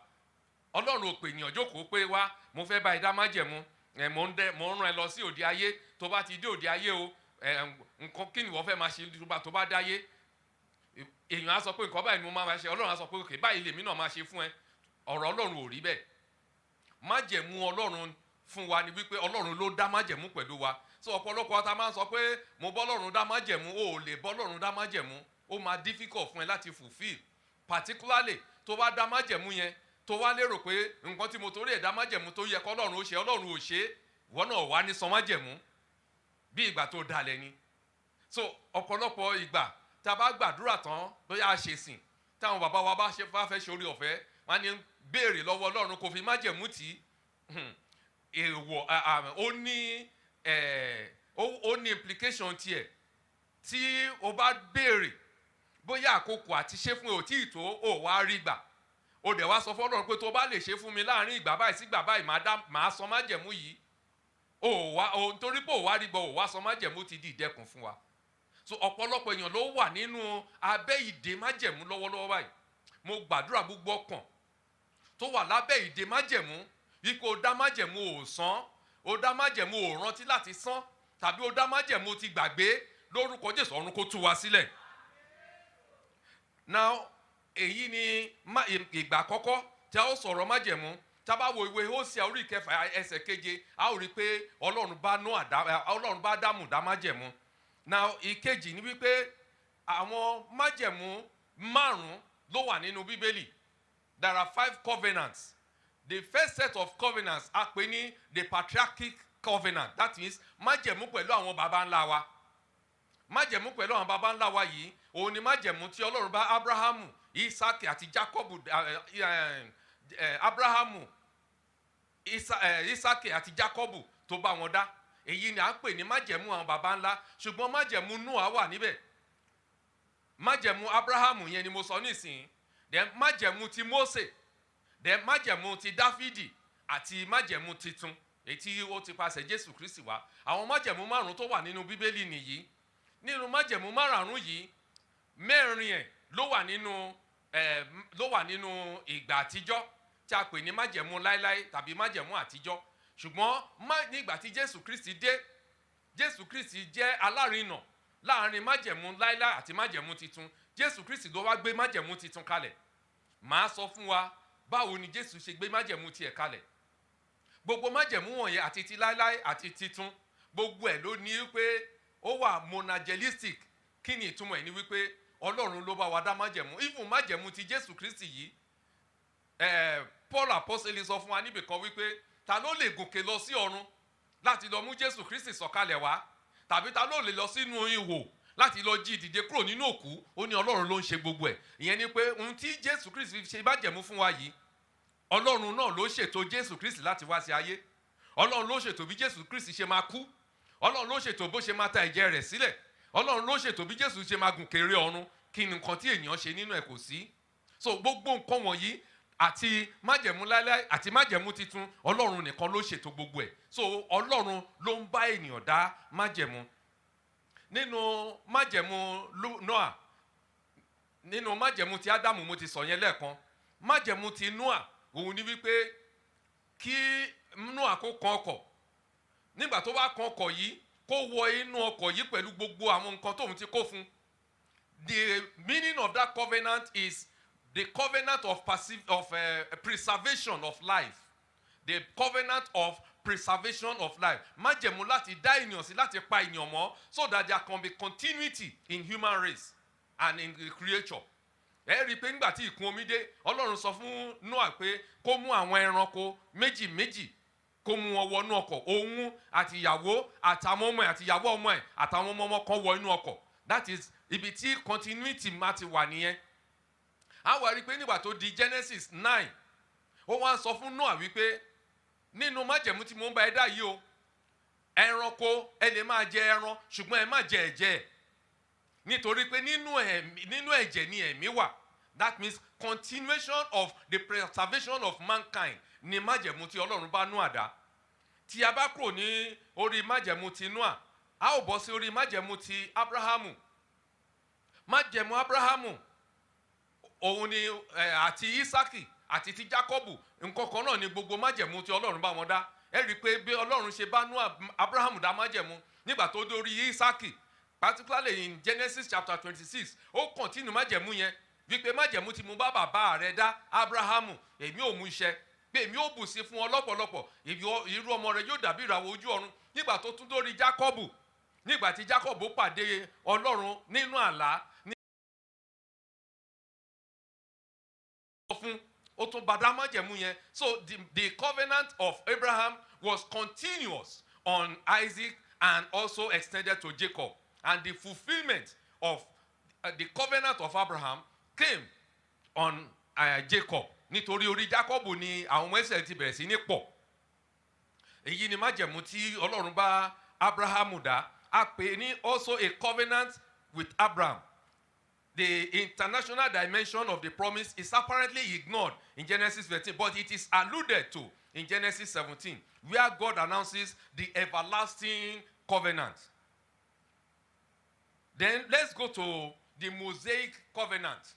ọlọ́run ò pè ènìyàn jókòó pé wá mo fẹ́ bá ẹ dá májẹ̀mú, mo ń rán ẹ lọ sí òde ayé, tó bá ti dé òde ayé o nǹkan kí ni wọ́n fẹ́ máa ṣe tó bá dáyé. èèyàn á sọ pé nǹkan báyìí ni mo máa ṣe, ọlọ́run á sọ pé òkè báyìí lèmi náà máa ṣe fún ẹ. ọ̀rọ̀ ọlọ́run ò rí bẹ́ẹ̀. májẹ̀mú ọlọ́run fún wa ni wípé ọlọ́run ló dá májẹ̀mú pẹ̀lú wa. So ọ̀pọ̀lọpọ̀ ta máa ń sọ pé mo bọ́ ọlọ́run dá májẹ̀mú, o ò lè bọ́ ọlọ́run dá májẹ̀mú, ó máa difficult fún ẹ láti fulfill, particularly tó bá dá májẹ̀mú yẹn tó wá lérò pé nǹkan tí mo torí ẹ̀ dá májẹ̀mú tó yẹ kọ́lọ́run ó ṣe, ọlọ́run ò ṣe, ìwọ náà wá ní san májẹ̀mú bí ìgbà tó dalẹ̀ ni. So ọ̀pọ̀lọpọ̀ ìgbà tá a bá gbàdúrà tán bóyá a ṣe sìn táwọn bàbá wa bá fẹ́ ṣe orí ọ̀fẹ́, wọ́n á ní béèrè lọ́wọ́ ọlọ́run kò fi májẹ̀mú tì í. èèwọ̀ ó ní implication tiẹ̀. tí o bá béèrè bóyá àkókò àti ṣe fún ẹ ò tí ì tó o wá rí gbà, o dẹ̀ wá sọ fọ́lọ́run pé tó bá lè ṣe fún mi láàrin ìgbà báyìí sí ìgbà báyìí màá san májẹ̀mú yìí, nítorí pé ò wá rí gbọ́ ò wá san májẹ̀mú ti di ìdẹkùn fún wa. So ọ̀pọ̀lọpọ̀ èèyàn ló wà nínú abẹ́ ìdè májẹ̀mú lọ́wọ́lọ́wọ́ báyìí. mo gbàdúrà gbogbo ọkàn tó wà lábẹ́ ìdè májẹ̀mú wípé o dá májẹ̀mú ò san, o dá májẹ̀mú ò rántí láti san, tàbí o dá májẹ̀mú ti gbàgbé, lórúkọ Jésù ọ̀run kó tú wa sílẹ̀. Now èyí ni ìgbà àkọ́kọ́ tí a ó sọ̀rọ̀ májẹ̀mú. Tá a bá wo ìwé Hósíà orí 9 ẹsẹ̀ 7 a ó rí pé ọlọ́run bá Ádámù dá májẹ̀mú. Now ìkejì ni wípé àwọn májẹ̀mú 5 ló wà nínú Bíbélì. There are 5 covenants. The first set of covenants a pè ní the patriarchic covenant, that means májẹ̀mú pẹ̀lú àwọn baba ńlá wa. májẹ̀mú pẹ̀lú àwọn baba ńlá wa yìí òun ni májẹ̀mú tí ọlọ́run bá Abrahamu, Isaki àti Jacobu, Abrahamu, Isaki àti Jacobu tó bá wọn dá. èyí ni à ń pè ní májẹ̀mú àwọn baba ńlá. ṣùgbọ́n májẹ̀mú Noah wà níbẹ̀. májẹ̀mú Abrahamu yẹn ni mo sọ nísìnyí. then májẹ̀mú ti Mósè, then májẹ̀mú ti Dáfídì àti májẹ̀mú titun èyí tí ó ti pasẹ̀ Jésù Kristi wá. àwọn májẹ̀mú 5 tó wà nínú Bíbélì nìyí. nínú májẹ̀mú 5 yìí 4 ẹ̀ ló wà nínú ìgbà àtijọ́ tí a pè ní májẹ̀mú láíláí tàbí májẹ̀mú àtijọ́. ṣùgbọ́n nígbà tí Jésù Kristi dé, Jésù Kristi jẹ́ alárinà láàrin májẹ̀mú láíláí àti májẹ̀mú titun. Jésù Kristi ló wá gbé májẹ̀mú titun kalẹ̀. màá sọ fún wa báwo ni Jésù ṣe gbé májẹ̀mú tiẹ̀ kalẹ̀. gbogbo májẹ̀mú wọ̀nyẹn àti ti láíláí àti titun gbogbo ẹ̀ ló ní wípé ó wà monagelistic. kí ni ìtumọ̀ ẹ̀ ní wípé ọlọ́run ló bá wa dá májẹ̀mú. even májẹ̀mú ti Jésù Kristi yìí, Paul apostole sọ fún wa níbìkan wípé ta ló lè gòkè lọ sí ọ̀run láti lọ mú Jésù Kristi sọ̀kalẹ̀ wá, tàbí ta ló lè lọ sínú ihò láti lọ jí dìde kúrò nínú òkú. ó ní ọlọ́run ló ń ṣe gbogbo ẹ̀. ìyẹn ni pé ohun tí Jésù Kristi ṣe májẹ̀mú fún wa yìí, ọlọ́run náà ló ṣètò Jésù Kristi láti wá sí ayé. ọlọ́run ló ṣètò bí Jésù Kristi ṣe máa kú. ọlọ́run ló ṣètò bó ṣe máa ta ẹ̀jẹ̀ rẹ̀ sílẹ̀. ọlọ́run ló ṣètò bí Jésù ṣe máa gùn kéré ọ̀run. kí ni nǹkan tí ènìyàn ṣe nínú ẹ̀ kò sí. so gbogbo nǹkan wọ̀nyí àti májẹ̀mú láíláí àti májẹ̀mú titun ọlọ́run nìkan ló ṣètò gbogbo ẹ̀. so ọlọ́run ló ń bá ènìyàn dá májẹ̀mú. nínú májẹ̀mú Noah, nínú májẹ̀mú ti Ádámù mo ti sọ yẹn lẹ́ẹ̀kan. májẹ̀mú ti Noah òun ni wípé kí Noah kó kan ọkọ̀. nígbà tó bá kan ọkọ̀ yìí kó wọ inú ọkọ̀ yìí pẹ̀lú gbogbo àwọn nǹkan tóun ti kó fún. the meaning of that covenant is the covenant of preservation of life. The covenant of preservation of life. Májẹ̀mú láti dá ènìyàn sí, láti pa ènìyàn mọ́, so that there can be continuity in human race and in the creature. Ẹ rí i pé nígbà tí ìkún omi dé, Ọlọ́run sọ fún Noah pé kó mú àwọn ẹranko méjì méjì kó mú wọn wọnú ọkọ̀. Òun àti ìyàwó àtàwọn ọmọ ẹ̀ àti ìyàwó ọmọ ẹ̀ àtàwọn ọmọ kan wọ inú ọkọ̀. That is ibi tí continuity máa ti wà nìyẹn. A wá rí i pé nígbà tó di Genesis 9, ó wá sọ fún Noah wípé nínú májẹ̀mú tí mo ń bá ẹ dá yìí o, ẹranko ẹ lè máa jẹ ẹran ṣùgbọ́n ẹ má jẹ ẹ̀jẹ̀ ẹ̀, nítorí pé nínú ẹ̀jẹ̀ ni ẹ̀mí wà. That means continuation of the preservation of mankind ni májẹ̀mú tí Ọlọ́run bá Noah dá. Tí a bá kúrò ní orí májẹ̀mú ti Noah, a ó bọ́ sí orí májẹ̀mú ti Abrahamu. Májẹ̀mú Abrahamu òun ni àti Isaki àti ti Jacobu, nǹkan kan náà ni gbogbo májẹ̀mú tí Ọlọ́run bá wọn dá. Ẹ rí i pé bí Ọlọ́run ṣe bá Abrahamu dá májẹ̀mú nígbà tó dórí Isaki, particularly in Genesis chapter 26, ó continue májẹ̀mú yẹn wípé májẹ̀mú tí mo bá bàbá rẹ̀ dá Abrahamu, èmi ò mú iṣẹ́, pé èmi ò bù sí fún ọ lọ́pọ̀lọpọ̀, irú ọmọ rẹ̀ yóò dàbí ìràwọ̀ ojú ọ̀run. Nígbà tó tún dórí Jacobu, nígbà tí Jacobu pàdé Ọlọ́run nínú àlá, ó tún bá dá májẹ̀mú yẹn. So the covenant of Abraham was continuous on Isaac and also extended to Jacob. And the fulfillment of the covenant of Abraham came on Jacob. Nítorí orí Jacob ni àwọn ọmọ Ísírẹ́lì ti bẹ̀rẹ̀ sí ní pọ̀. Èyí ni májẹ̀mú tí Ọlọ́run bá Abrahamu dá. A pè ní also a covenant with Abraham. The international dimension of the promise is apparently ignored in Genesis 13, but it is alluded to in Genesis 17, where God announces the everlasting covenant. Then let's go to the Mosaic covenant.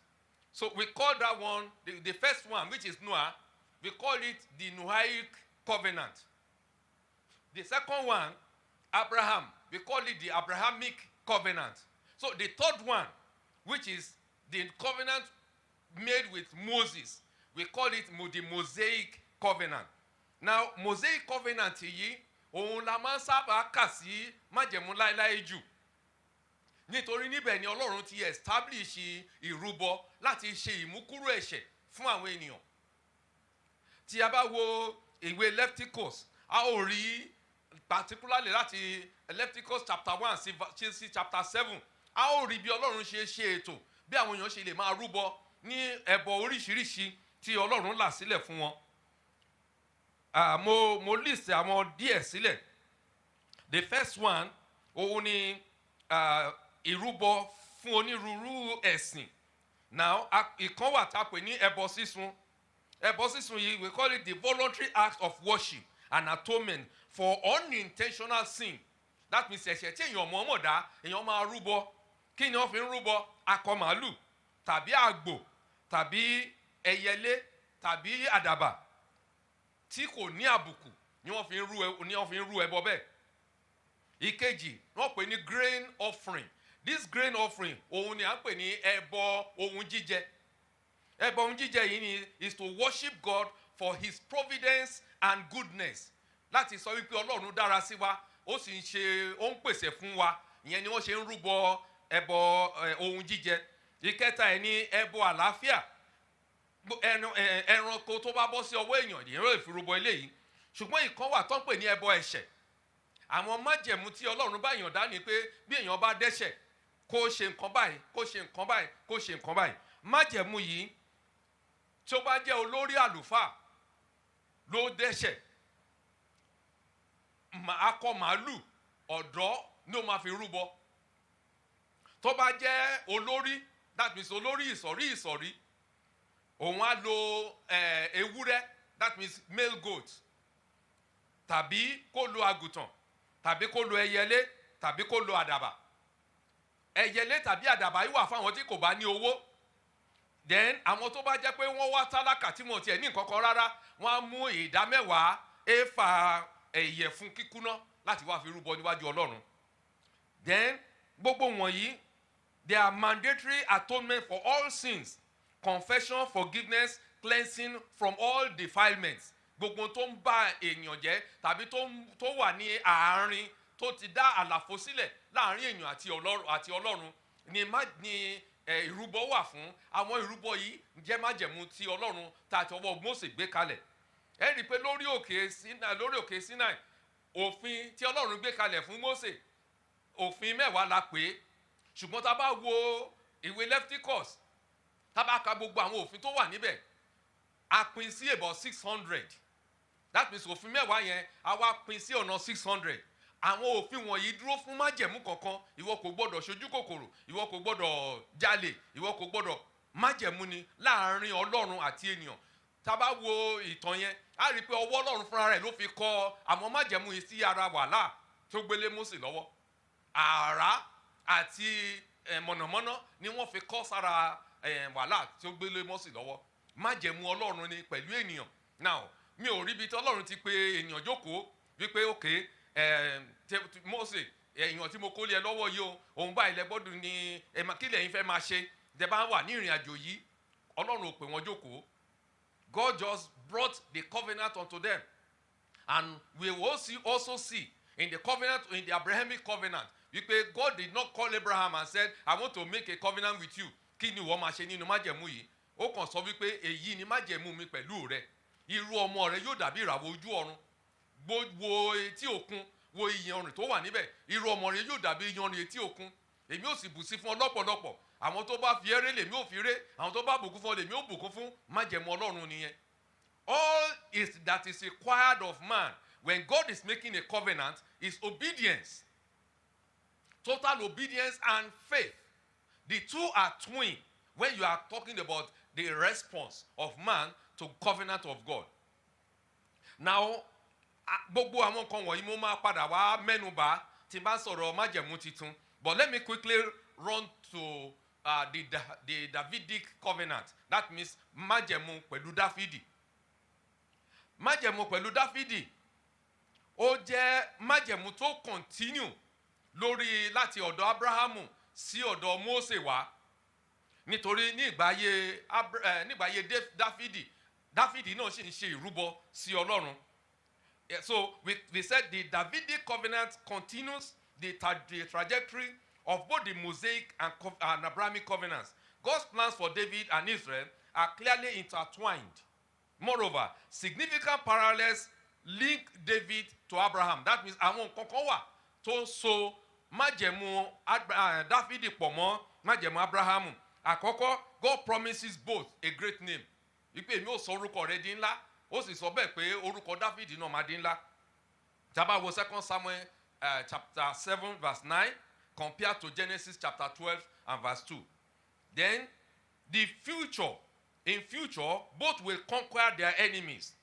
So we call that one, the first one, which is Noah, we call it the Noahic covenant. The second one, Abraham, we call it the Abrahamic covenant. So the third one, which is the covenant made with Moses, we call it the Mosaic covenant. Now, Mosaic covenant yìí, òun la máa ń sábà kà sí májẹ̀mú láéláé jù. Nítorí níbẹ̀ ni Ọlọ́run ti establish ìrúbọ láti ṣe ìmúkúrò ẹ̀ṣẹ̀ fún àwọn ènìyàn. Tí a bá wo ìwé Leviticus, a ó rí particularly láti Leviticus chapter 1 sí chapter 7, a ó rí bí Ọlọ́run ṣe ètò bí àwọn èèyàn ṣe lè máa rúbọ ní ẹbọ oríṣiríṣi tí Ọlọ́run là sílẹ̀ fún wọn. Mo list àwọn díẹ̀ sílẹ̀. The first one, òun ni ìrúbọ fún onírúurú ẹ̀sìn. Now, ìkan wà tá a pè ní ẹbọ sísun. Ẹbọ sísun yìí, we call it the voluntary act of worship and atonement for unintentional sin. That means ẹ̀ṣẹ̀ tí èèyàn mọ̀ọ́mọ̀ dá, èèyàn máa rúbọ. Kí ni wọ́n fi ń rúbọ? Akọ màálù tàbí àgbò tàbí ẹyẹlé tàbí àdàbà tí kò ní àbùkù ni wọ́n fi ń rú ẹbọ bẹ́ẹ̀. Ìkejì wọ́n pè ní grain offering. This grain offering òun ni à ń pè ní ẹbọ ohun jíjẹ. Ẹbọ ohun jíjẹ yìí ni is to worship God for his providence and goodness. Láti sọ wípé Ọlọ́run dára sí wa, ó sì ó ń pèsè fún wa. Ìyẹn ni wọ́n ṣe ń rúbọ ẹbọ ohun jíjẹ. Ìkẹta ẹ̀ ní ẹbọ àlàáfíà. Ẹranko tó bá bọ́ sí ọwọ́ èèyàn èèyàn lè fi rúbọ eléyìí. Ṣùgbọ́n ìkan wà tó ń pè ní ẹbọ ẹ̀ṣẹ̀. Àwọn májẹ̀mú tí Ọlọ́run bá èèyàn dá ni pé bí èèyàn bá dẹ́ṣẹ̀, kó ṣe nǹkan báyìí, kó ṣe nǹkan báyìí, kó ṣe nǹkan báyìí. Májẹ̀mú yìí tí ó bá jẹ́ olórí àlùfáà ló dẹ́ṣẹ̀, akọ màálù ọ̀dọ́ ni ó máa fi rúbọ. Tó bá jẹ́ olórí, that means olórí ìsọ̀rí, òun á lo ewúrẹ́, that means male goat, tàbí kó lo àgùntàn, tàbí kó lo ẹyẹlé, tàbí kó lo àdàbà. Ẹyẹlé tàbí àdàbà yìí wà fún àwọn tí kò bá ní owó. Then àwọn tó bá jẹ́ pé wọ́n wá tálákà tí wọ́n tiẹ̀ ní nǹkan kan rárá, wọ́n á mú ìdámẹ́wàá éfà ìyẹ̀fun kíkúná láti wá fi rúbọ níwájú Ọlọ́run. Then gbogbo wọ̀nyí They are mandatory atonement for all sins, confession, forgiveness, cleansing from all defilements. Gbogbo tó ń bá èèyàn jẹ́ tàbí tó wà ní àárín tó ti dá àlàfo sílẹ̀ láàrin èèyàn àti Ọlọ́run ni ìrúbọ wà fún. Àwọn ìrúbọ yìí jẹ́ májẹ̀mú tí Ọlọ́run tá ti ọwọ́ Mósè gbé kalẹ̀. Ẹ rí i pé lórí òkè Sinai òfin tí Ọlọ́run gbé kalẹ̀ fún Mósè òfin 10 la pè é. Ṣùgbọ́n tá a bá wo ìwé Leviticus tá a bá ka gbogbo àwọn òfin tó wà níbẹ̀ a pín sí about 600. That means òfin 10 yẹn a wá pín sí ọ̀nà 600. Àwọn òfin wọ̀nyí dúró fún májẹ̀mú kankan. Ìwọ kò gbọ́dọ̀ ṣojú kòkòrò, ìwọ kò gbọ́dọ̀ jalè, ìwọ kò gbọ́dọ̀. Májẹ̀mú ni láàrin Ọlọ́run àti ènìyàn. Tá a bá wo ìtàn yẹn a rí i pé ọwọ́ Ọlọ́run fúnra rẹ̀ ló fi kọ àwọn májẹ̀mú yìí sí ara wàhálà tó gbélé Mósè lọ́wọ́. Àrá àti mọ̀nàmọ́ná ni wọ́n fi kọ́ sára wàhálà tí ó gbélé Mósè lọ́wọ́. Májẹ̀mú Ọlọ́run ni pẹ̀lú ènìyàn. Now mi ò rí ibi tí Ọlọ́run ti pe ènìyàn jókòó wípé òkè Mósè èèyàn tí mo kó lé ẹ lọ́wọ́ yìí o òun báyìí lẹ gbọ́dọ̀ ní kí lẹ́yìn fẹ́ máa ṣe tẹ́ bá wà ní ìrìn àjò yìí. Ọlọ́run ò pè wọ́n jókòó. God just brought the covenant unto them, and we will also see in the covenant, in the Abrahamic covenant, wípé God did not call Abraham and said, I want to make a covenant with you. Kí ni ìwọ máa ṣe nínú májẹ̀mú yìí? Ó kàn sọ wípé èyí ni májẹ̀mú mi pẹ̀lú rẹ. Irú ọmọ rẹ yóò dàbí ìràwọ̀ ojú ọ̀run. Wo etí òkun, wo iyanrìn tó wà níbẹ̀. Irú ọmọ rẹ yóò dàbí iyanrìn etí òkun. Èmi ò sì bù sí fún ọ lọ́pọ̀lọpọ̀. Àwọn tó bá fi eré lèmi ò fi ré. Àwọn tó bá bùkún fún ọ lèmi ò bùkún fún. Májẹ̀mú Ọlọ́run nìyẹn. All that is required of man when God is making a covenant is obedience. Total obedience and faith. The two are twin when you are talking about the response of man to covenant of God. Now, gbogbo àwọn nǹkan wọ̀nyí mo máa padà wá mẹ́nubà tí n bá sọ̀rọ̀ májẹ̀mú titun. But let me quickly run to the Davidic covenant. That means májẹ̀mú pẹ̀lú Dáfídì. Májẹ̀mú pẹ̀lú Dáfídì ó jẹ́ májẹ̀mú tó continue lórí láti ọ̀dọ̀ Abrahamu sí ọ̀dọ̀ Mósè wá. Nítorí ní ìgbàyé Dáfídì náà sì ń ṣe ìrúbọ sí Ọlọ́run. So we said the Davidic covenant continues the trajectory of both the Mosaic and Abrahamic covenants. God's plans for David and Israel are clearly intertwined. Moreover, significant parallels link David to Abraham. That means àwọn nǹkan kan wà tó so májẹ̀mú Dáfídì pọ̀ mọ́ májẹ̀mú Abrahamu. Àkọ́kọ́, God promises both a great name. Wípé èmi ò sọ orúkọ rẹ̀ di ńlá. Ó sì sọ bẹ́ẹ̀ pé orúkọ Dáfídì náà máa di ńlá. Tá bá wo 2 Samuel chapter 7 verse 9 compared to Genesis chapter 12 and verse 2. Then in future, both will conquer their enemies.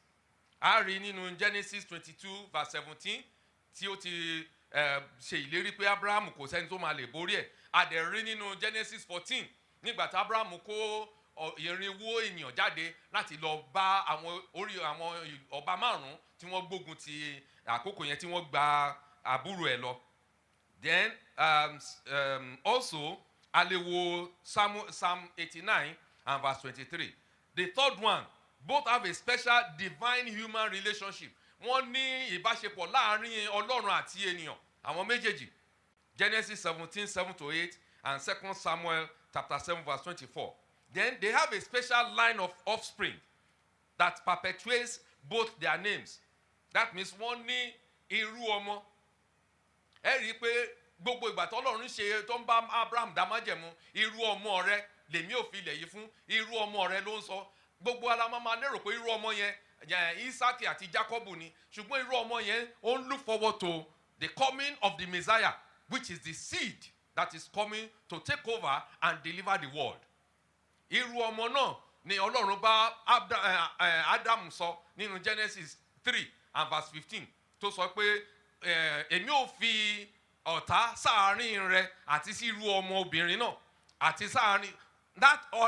A rí nínú Genesis 22 verse 17 tí ó ti ṣe ìlérí pé Abraham kò sẹ́ni tó máa lè borí ẹ̀. A dẹ̀ rí nínú Genesis 14 nígbà tí Abraham kó irinwó ènìyàn jáde láti lọ bá àwọn ọba 5 tí wọ́n gbógun ti àkókò yẹn tí wọ́n gba àbúrò ẹ̀ lọ. Then also a lè wo Psalm 89 and verse 23. The third one, both have a special divine human relationship. Wọ́n ní ìbáṣepọ̀ láàrin Ọlọ́run àti ènìyàn. Àwọn méjèèjì. Genesis 17, 7-8 and 2 Samuel chapter 7 verse 24. Then they have a special line of offspring that perpetuates both their names. That means wọ́n ní irú ọmọ. Ẹ rí i pé gbogbo ìgbà tí Ọlọ́run ṣe tó ń bá Abraham dá májẹ̀mú, irú ọmọ rẹ lèmi ò fi ilẹ̀ yìí fún, irú ọmọ rẹ ló ń sọ. Gbogbo alamọ máa lérò pé irú ọmọ yẹn Isaki àti Jacob ni, ṣùgbọ́n irú ọmọ yẹn ó ń look forward to the coming of the Messiah, which is the seed that is coming to take over and deliver the world. Irú ọmọ náà ni Ọlọ́run bá Adam sọ nínú Genesis 3 and verse 15 tó sọ pé èmi ò fi ọ̀tá sáàárín rẹ àti sí irú ọmọ obìnrin náà àti sáàárín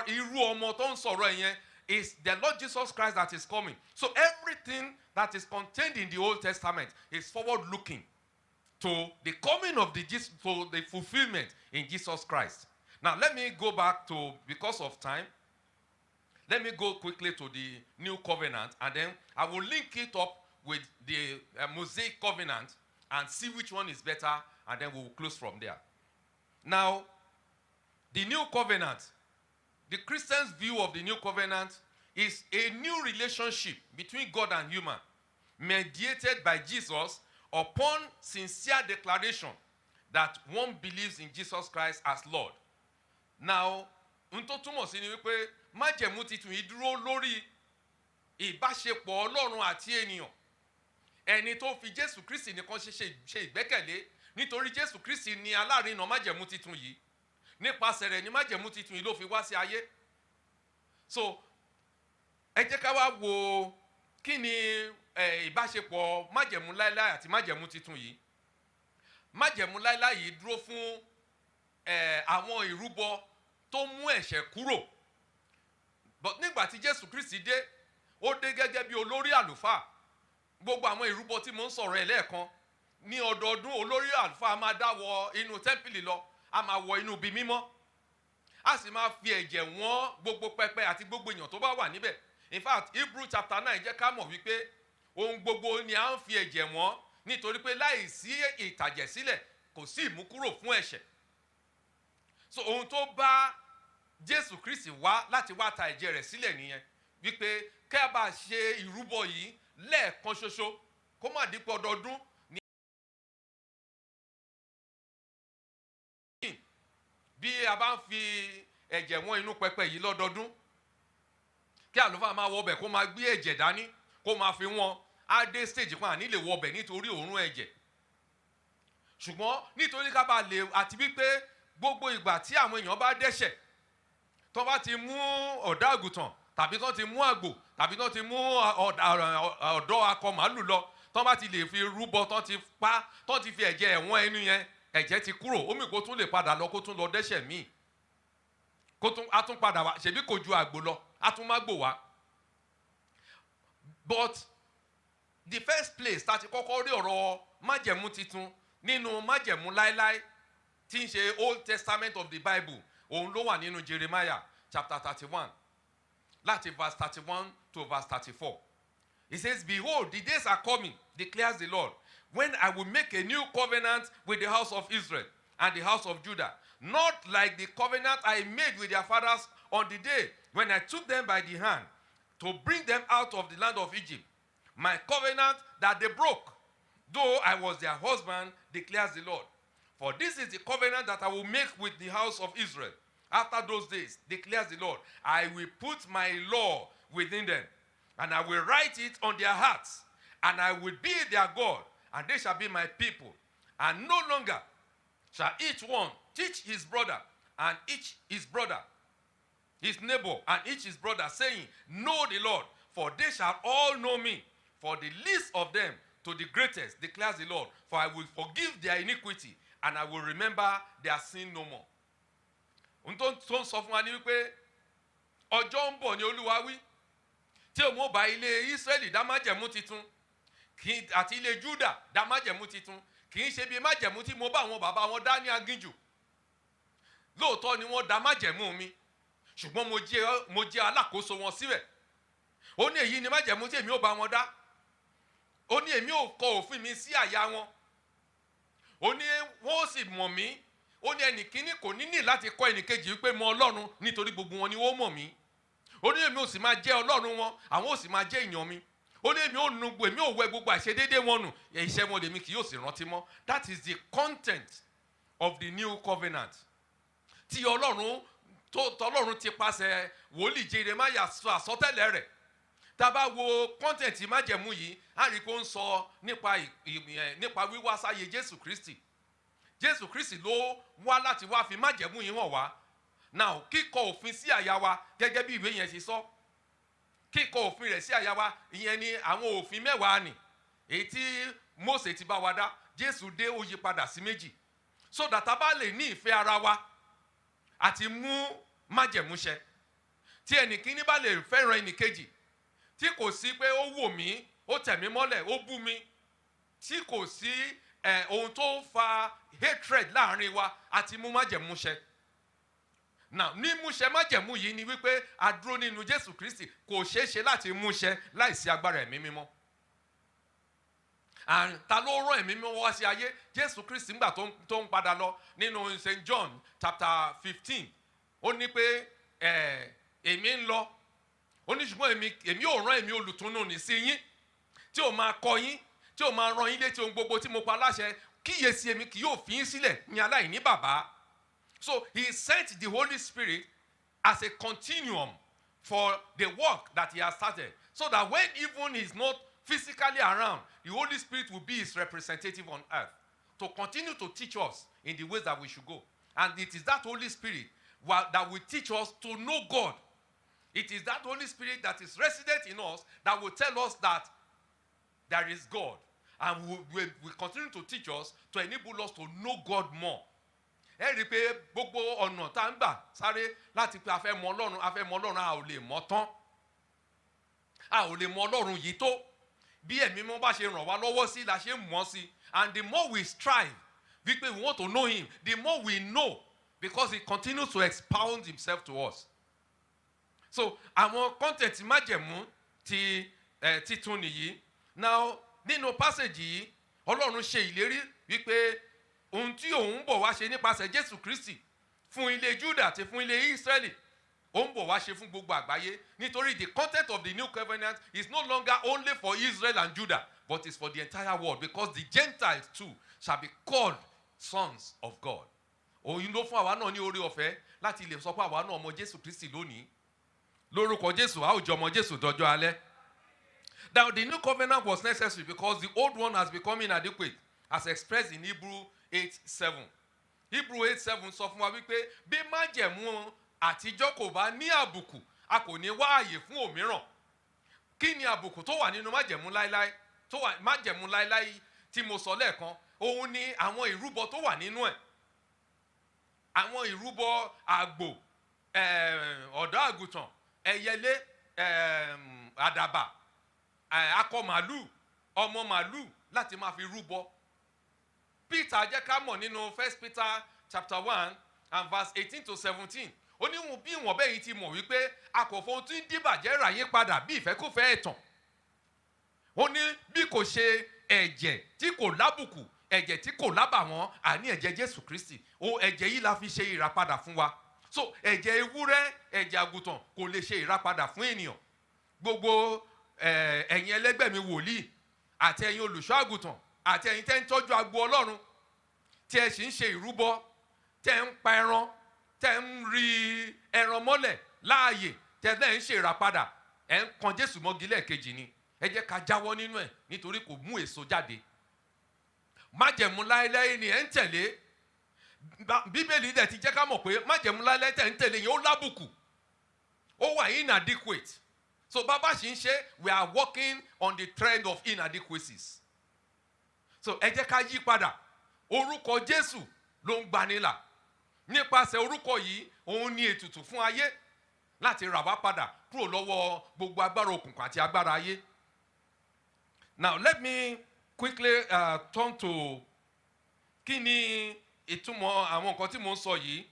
irú ọmọ tó ń sọ̀rọ̀ yẹn is the Lord Jesus Christ that is coming. So everything that is contained in the Old Testament is forward looking to the coming of to the fulfillment in Jesus Christ. Now, let me go back to, because of time, let me go quickly to the new covenant, and then I will link it up with the Mosaic covenant and see which one is better, and then we will close from there. Now, the new covenant, the Christian's view of the new covenant is a new relationship between God and human, mediated by Jesus upon sincere declaration that one believes in Jesus Christ as Lord. Now, nto túmọ̀ sí ni wípé májẹ̀mú titun yìí dúró lórí ìbáṣepọ̀ Ọlọ́run àti ènìyàn. Ẹni tó fi Jésù Kristi nìkan ṣe ìgbẹ́kẹ̀lé, nítorí Jésù Kristi ni alárinà májẹ̀mú titun yìí. Nípasẹ̀ rẹ̀ ni májẹ̀mú titun yìí ló fi wá sí ayé. So, ẹ jẹ́ ká wá wo kí ni ìbáṣepọ̀ májẹ̀mú láíláí àti májẹ̀mú titun yìí. Májẹ̀mú láíláí yìí dúró fún àwọn ìrúbọ tó mú ẹ̀ṣẹ̀ kúrò. But nígbà tí Jésù Kristi dé, ó dé gẹ́gẹ́ bí olórí àlùfáà. Gbogbo àwọn ìrúbọ tí mo ń sọ̀rọ̀ ẹ̀ lẹ́ẹ̀kan, ní ọdọọdún olórí àlùfáà máa dá wọ inú tẹ́ḿpìlì lọ, a máa wọ inú ibi mímọ́. A sì máa fi ẹ̀jẹ̀ wọ́n gbogbo pẹpẹ àti gbogbo èèyàn tó bá wà níbẹ̀. In fact, Hebrew chapter 9 jẹ́ ká mọ̀ wípé ohun gbogbo ni a ń fi ẹ̀jẹ̀ wọ́n, nítorí pé láì sí ìtàjẹ̀sílẹ̀ kò sí ìmúkúrò fún ẹ̀ṣẹ̀. So ohun tó bá Jésù Kristi wá láti wá ta ẹ̀jẹ̀ rẹ̀ sílẹ̀ nìyẹn, wípé kẹ́ bá ṣe ìrúbọ yìí lẹ́ẹ̀kan ṣoṣo, kó má dípò ọdọọdún ní. Bí a bá ń fi ẹ̀jẹ̀ wọ́n inú pẹpẹ yìí lọ́dọọdún, kí àlùfáà máa wọ ọbẹ̀ kó máa gbé ẹ̀jẹ̀ dání, kó máa fi wọ́n, á dé stage kan àní lè wọ ọbẹ̀ nítorí òórùn ẹ̀jẹ̀. Ṣùgbọ́n nítorí ká bá lè, àti wípé gbogbo ìgbà tí àwọn èèyàn bá dẹ́ṣẹ̀, tó bá ti mú ọ̀dọ́ àgùntàn tàbí tó ti mú àgbò tàbí tó ti mú ọ̀dọ́ akọ màálù lọ, tó bá ti lè fi rúbọ, tó ti pa, tó ti fi ẹ̀jẹ̀ ẹ̀wọ̀n ẹnu yẹn, ẹ̀jẹ̀ ti kúrò, omi kó tún lè padà lọ, kó tún lọ dẹ́ṣẹ̀ míì, a tún padà wá, ṣebí kò ju àgbò lọ, a tún má gbò wá. But the first place tá ti kọ́kọ́ rí ọ̀rọ̀ májẹ̀mú titun nínú májẹ̀mú láíláí tí ń ṣe Old Testament of the Bible, òun ló wà nínú Jeremiah chapter 31 láti verse 31 to verse 34. It says, "Behold, the days are coming, declares the Lord, when I will make a new covenant with the house of Israel and the house of Judah, not like the covenant I made with their fathers on the day when I took them by the hand to bring them out of the land of Egypt. My covenant that they broke, though I was their husband, declares the Lord. For this is the covenant that I will make with the house of Israel. After those days, declares the Lord, I will put my law within them, and I will write it on their hearts, and I will be their God, and they shall be my people. And no longer shall each one teach his brother, and each his brother, his neighbor, and each his brother, saying, Know the Lord, for they shall all know me, for the least of them to the greatest, declares the Lord. For I will forgive their iniquity, and I will remember their sin no more." Ohun tó ń sọ fún wa ní wípé ọjọ́ ń bọ̀ ní Olúwa wí, tí òun ó bá ilé Ísírẹ́lì dá májẹ̀mú titun àti ilé Júdà dá májẹ̀mú titun, kì í ṣe bí májẹ̀mú tí mo bá àwọn bàbá wọn dá ní aginjù. Lóòótọ́ ni wọ́n dá májẹ̀mú mi, ṣùgbọ́n mo jẹ́ alákòóso wọn síbẹ̀. Ó ní èyí ni májẹ̀mú tí èmi ò bá wọn dá. Ó ní èmi ò kọ òfin mi sí àyà wọn. Ó ní wọ́n ó sì mọ̀ mí. Ó ní ẹnìkíní kò ní láti kọ́ ẹnìkejì wípé mọ Ọlọ́run, nítorí gbogbo wọn ni wọ́n mọ̀ mí. Ó ní èmi ò sì máa jẹ́ Ọlọ́run wọn, àwọn ò sì máa jẹ́ èèyàn mi. Ó ní èmi ò wẹ gbogbo àìṣedéédé wọn nù, iṣẹ́ wọn lèmi kì yóò sì rántí mọ́. That is the content of the new covenant. Tí Ọlọ́run ti pàṣẹ wòlíì Jeremiah sọ àsọtẹ́lẹ̀ rẹ̀. Tá bá wo content májẹ̀mú yìí, a rí pé ó ń sọ nípa wíwá sáyé Jésù Kristi. Jésù Kristi ló wá láti wá fi májẹ̀mú yìí hàn wá. Now, kíkọ òfin sí àyà wa gẹ́gẹ́ bí ìwé yẹn ṣe sọ. Kíkọ òfin rẹ̀ sí àyà wa, ìyẹn ni àwọn òfin 10 ni. Èyí tí Mósè ti bá wa dá, Jésù dé ó yí padà sí 2. So that a bá lè ní ìfẹ́ ara wa àti mú májẹ̀mú ṣẹ. Tí ẹnìkíní bá lè fẹ́ràn ẹnìkejì, tí kò sí pé ó wò mí, ó tẹ̀ mí mọ́lẹ̀, ó bú mi, tí kò sí ohun tó fa hatred láàrin wa àti mú májẹ̀mú ṣẹ. now ní múṣẹ májẹ̀mú yìí ni wípé a dúró nínú Jésù Kristi, kò ṣeé ṣe láti múṣẹ láìsí agbára ẹ̀mí mímọ́. Ta ló rán ẹ̀mí mímọ́ wá sí ayé? Jésù Kristi ńgbà tó ń padà lọ nínú St. John chapter 15 ó ní pé èmi ń lọ, ó ní ṣùgbọ́n èmi ò rán ẹ̀mí olùtùnú ní sí yín tí ò máa kọ́ yín, tí ò máa rán yín létí ohun gbogbo tí mo pa láṣẹ, kíyèsí èmi kì yóò fi yín sílẹ̀ ní aláìní bàbá. So he sent the Holy Spirit as a continuum for the work that he has started, so that when even he's not physically around, the Holy Spirit will be his representative on earth to continue to teach us in the ways that we should go. And it is that Holy Spirit that will teach us to know God. It is that Holy Spirit that is resident in us that will tell us that there is God, and will continue to teach us to enable us to know God more. Ẹ rí i pé gbogbo ọ̀nà tá ń gbà sáré láti pé a fẹ́ mọ Ọlọ́run, a ò lè mọ̀ tán. A ò lè mọ Ọlọ́run yìí tó. Bí ẹ̀mí mímọ́ bá ṣe ràn wá lọ́wọ́ sí la ṣe ń mọ̀ sí. And the more we strive, wípé we want to know him, the more we know, because he continues to expound himself to us. So àwọn content májẹ̀mú ti titun nìyí. Now nínú passage yìí, Ọlọ́run ṣe ìlérí wípé ohun tí òun bọ̀ wá ṣe nípasẹ̀ Jésù Kristi fún ilé Júdà àti fún ilé Ísírẹ́lì, òun bọ̀ wá ṣe fún gbogbo àgbáyé, nítorí the content of the new covenant is no longer only for Israel and Judah, but is for the entire world, because the Gentiles too shall be called sons of God. Òun ló fún àwa náà ní oore ọ̀fẹ́ láti lè sọ pé àwa náà ọmọ Jésù Kristi lónìí. Lórúkọ Jésù, a ó jẹ́ ọmọ Jésù dọjọ́ alẹ́. Now the new covenant was necessary because the old one has become inadequate, as expressed in Hebrew 8:7. Hebrew 8:7 sọ fún wa wípé bí májẹ̀mú àtijọ́ kò bá ní àbùkù, a kò ní wá àyè fún òmíràn. Kí ni àbùkù tó wà nínú májẹ̀mú láíláí? Májẹ̀mú láíláí tí mo sọ lẹ́ẹ̀kan, òun ni àwọn ìrúbọ tó wà nínú ẹ̀. Àwọn ìrúbọ àgbò, ọ̀dọ́ àgùntàn, ẹyẹlé, àdàbà, akọ màlúù, ọmọ màlúù láti máa fi rúbọ. Peter jẹ́ ká mọ̀ nínú 1 Peter chapter 1 and verse 18 to 17. Ó ní bí ìwọ̀n bẹ́ẹ̀ yìí ti mọ̀ wípé a kò fohun tí ń dìbàjẹ́ rà yín padà bí ìfẹ́kúfẹ́ ẹ̀tàn. Ó ní bí kò ṣe ẹ̀jẹ̀ tí kò lábùkù, ẹ̀jẹ̀ tí kò lábàwọ́n, àní ẹ̀jẹ̀ Jésù Kristi. Ẹ̀jẹ̀ yìí la fi ṣe ìràpadà fún wa. So ẹ̀jẹ̀ ewúrẹ́, ẹ̀jẹ̀ àgùntàn kò lè ṣe ìràpadà fún ènìyàn. Gbogbo ẹ̀yin ẹlẹ́gbẹ́ mi wòlíì àti ẹ̀yin olùṣọ́ àgùntàn àti ẹ̀yin tẹ́ ń tọ́jú agbo Ọlọ́run, tí ẹ sì ń ṣe ìrúbọ, tẹ́ ń pa ẹran, tẹ́ ń rí ẹran mọ́lẹ̀ láàyè, tẹ́ ń ṣe ìràpadà, ẹ̀ ń kan Jésù mọ́gi lẹ́ẹ̀kejì ni. Ẹ jẹ́ ká jáwọ́ nínú ẹ̀ nítorí kò mú èso jáde. Májẹ̀mú láéláé ni ẹ̀ ń tẹ̀lé. Bíbélì dẹ̀ ti jẹ́ ká mọ̀ pé májẹ̀mú láéláé tẹ̀ ń tẹ̀lé yẹn ó lábùkù, ó wà inadequate. So bàbá ṣì ń ṣe, we are working on the trend of inadequacies. So ẹ jẹ́ ká yí padà. Orúkọ Jésù ló ń gbanilà. Nípasẹ̀ orúkọ yìí, òun ni ètùtù fún ayé láti rà wá padà kúrò lọ́wọ́ gbogbo agbára òkùnkùn àti agbára ayé. Now let me quickly turn to kí ni ìtumọ̀ àwọn nǹkan tí mo ń sọ yìí.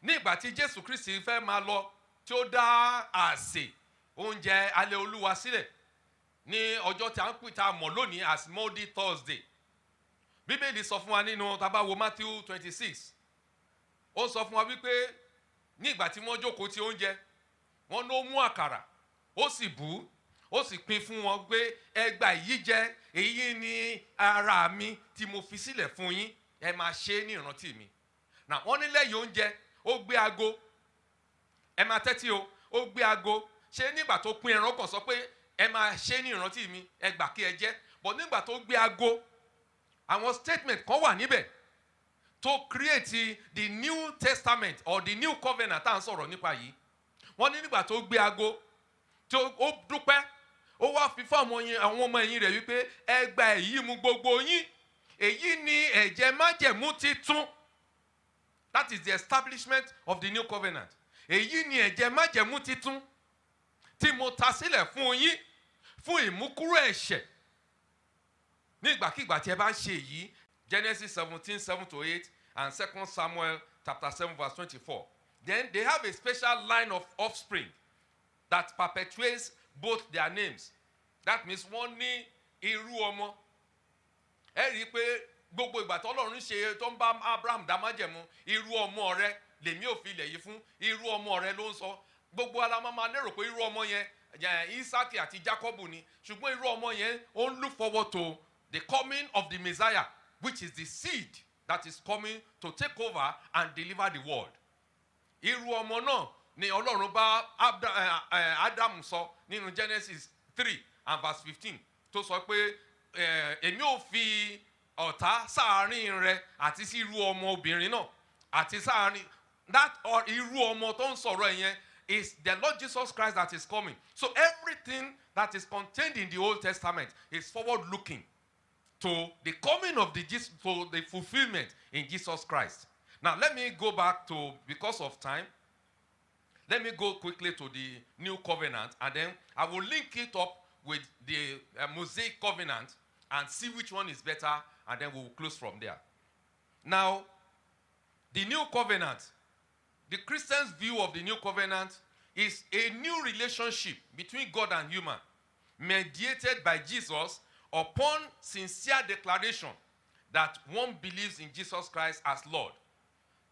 Ní ìgbà tí Jésù Kristi fẹ́ máa lọ, tí ó dá àsè oúnjẹ alẹ́ Olúwa sílẹ̀ ní ọjọ́ tí a ń pè tá a mọ̀ lónìí as Maundy Thursday. Bíbélì sọ fún wa nínú tá bá wo Matthew 26. Ó sọ fún wa wípé ní ìgbà tí wọ́n jókòó ti oúnjẹ, wọ́n ló mú àkàrà, ó sì bù, ó sì pín fún wọn pé ẹ gbà èyí jẹ, èyí ni ara mi tí mo fi sílẹ̀ fún yín, ẹ máa ṣe ní ìrántí mi. Now wọ́n ní lẹ́yìn oúnjẹ, ó gbé ago, ẹ máa tẹ́tí o, ó gbé ago, ṣé nígbà tó pín ẹran kan sọ pé ẹ máa ṣe ní ìrántí mi, ẹ gbà kí ẹ jẹ. But nígbà tó gbé ago, àwọn statement kan wà níbẹ̀ tó create the New Testament or the New Covenant tá à ń sọ̀rọ̀ nípa yìí. Wọ́n ní nígbà tó gbé ago, tí ó dúpẹ́, ó wá fi fún àwọn ọmọ ẹ̀yìn rẹ̀ wípé ẹ gba èyí mu gbogbo yín, èyí ni ẹ̀jẹ̀ májẹ̀mú titun. That is the establishment of the New Covenant. Èyí ni ẹ̀jẹ̀ májẹ̀mú titun tí mo ta sílẹ̀ fún yín fún ìmúkúrò ẹ̀ṣẹ̀. Nígbàkígbà tí ẹ bá ń ṣe èyí, Genesis 17:7-8 and 2 Samuel chapter 7, verse 24. Then they have a special line of offspring that perpetuates both their names. That means wọ́n ní irú ọmọ. Ẹ rí i pé gbogbo ìgbà t'Ọlọ́run ṣe tó ń bá Abraham dá májẹ̀mú, irú ọmọ rẹ lèmi ò fi ilẹ̀ yìí fún, irú ọmọ rẹ ló ń sọ. Gbogbo ara máa lérò pé irú ọmọ yẹn Isaac àti Jacob ni, ṣùgbọ́n irú ọmọ yẹn ó ń look forward to the coming of the Messiah, which is the seed that is coming to take over and deliver the world. Irú ọmọ náà ni Ọlọ́run bá Adam sọ nínú Genesis 3 and verse 15 tó sọ pé èmi ò fi ọ̀tá sáàárín rẹ àti sí irú ọmọ obìnrin náà àti sáàárín that irú ọmọ tó ń sọ̀rọ̀ yẹn is the Lord Jesus Christ that is coming. So everything that is contained in the Old Testament is forward looking to the coming of to the fulfillment in Jesus Christ. Now let me go back to, because of time, let me go quickly to the New Covenant, and then I will link it up with the Mosaic Covenant and see which one is better, and then we will close from there. Now, the New Covenant, the Christian's view of the New Covenant is a new relationship between God and human, mediated by Jesus upon sincere declaration that one believes in Jesus Christ as Lord.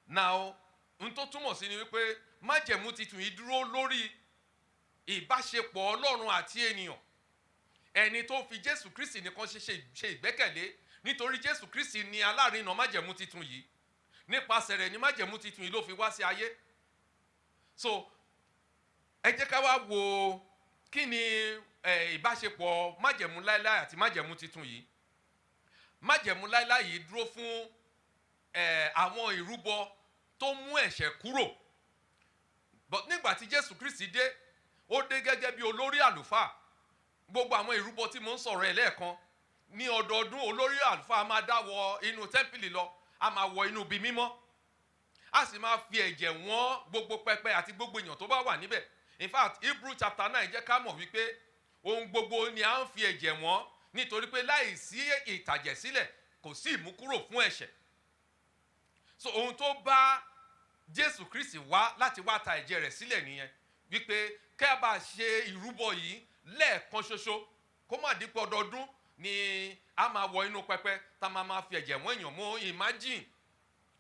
Now, n tó túmọ̀ sí ni wípé májẹ̀mú titun yìí dúró lórí ìbáṣepọ̀ Ọlọ́run àti ènìyàn. Ẹni tó fi Jésù Kristi nìkan ṣe ìgbẹ́kẹ̀lé, nítorí Jésù Kristi ni alárinà májẹ̀mú titun yìí. Nípasẹ̀ rẹ̀ ni májẹ̀mú titun yìí ló fi wá sí ayé. So, ẹ jẹ́ ká wá wo kí ni ìbáṣepọ̀ májẹ̀mú láíláí àti májẹ̀mú titun yìí. Májẹ̀mú láíláí yìí dúró fún àwọn ìrúbọ tó mú ẹ̀ṣẹ̀ kúrò. But nígbà tí Jésù Kristi dé, ó dé gẹ́gẹ́ bí olórí àlùfáà. Gbogbo àwọn ìrúbọ tí mo ń sọ̀rọ̀ ẹ̀ lẹ́ẹ̀kan, ní ọdọọdún olórí àlùfáà máa dá wọ inú tẹ́ḿpìlì lọ, a máa wọ inú ibi mímọ́. A sì máa fi ẹ̀jẹ̀ wọ́n gbogbo pẹpẹ àti gbogbo èèyàn tó bá wà níbẹ̀. In fact, Hebrew chapter 9 jẹ́ ká mọ̀ wípé ohun gbogbo ni a ń fi ẹ̀jẹ̀ wọ́n, nítorí pé láì sí ìtàjẹ̀sílẹ̀ kò sí ìmúkúrò fún ẹ̀ṣẹ̀. So ohun tó bá Jésù Kristi wá láti wá ta ẹ̀jẹ̀ rẹ̀ sílẹ̀ nìyẹn, wípé kẹ́ bá ṣe ìrúbọ yìí lẹ́ẹ̀kan ṣoṣo, kó má dípò ọdọọdún ni a máa wọ inú pẹpẹ tá máa fi ẹ̀jẹ̀ wọ́n èèyàn. Mo imagine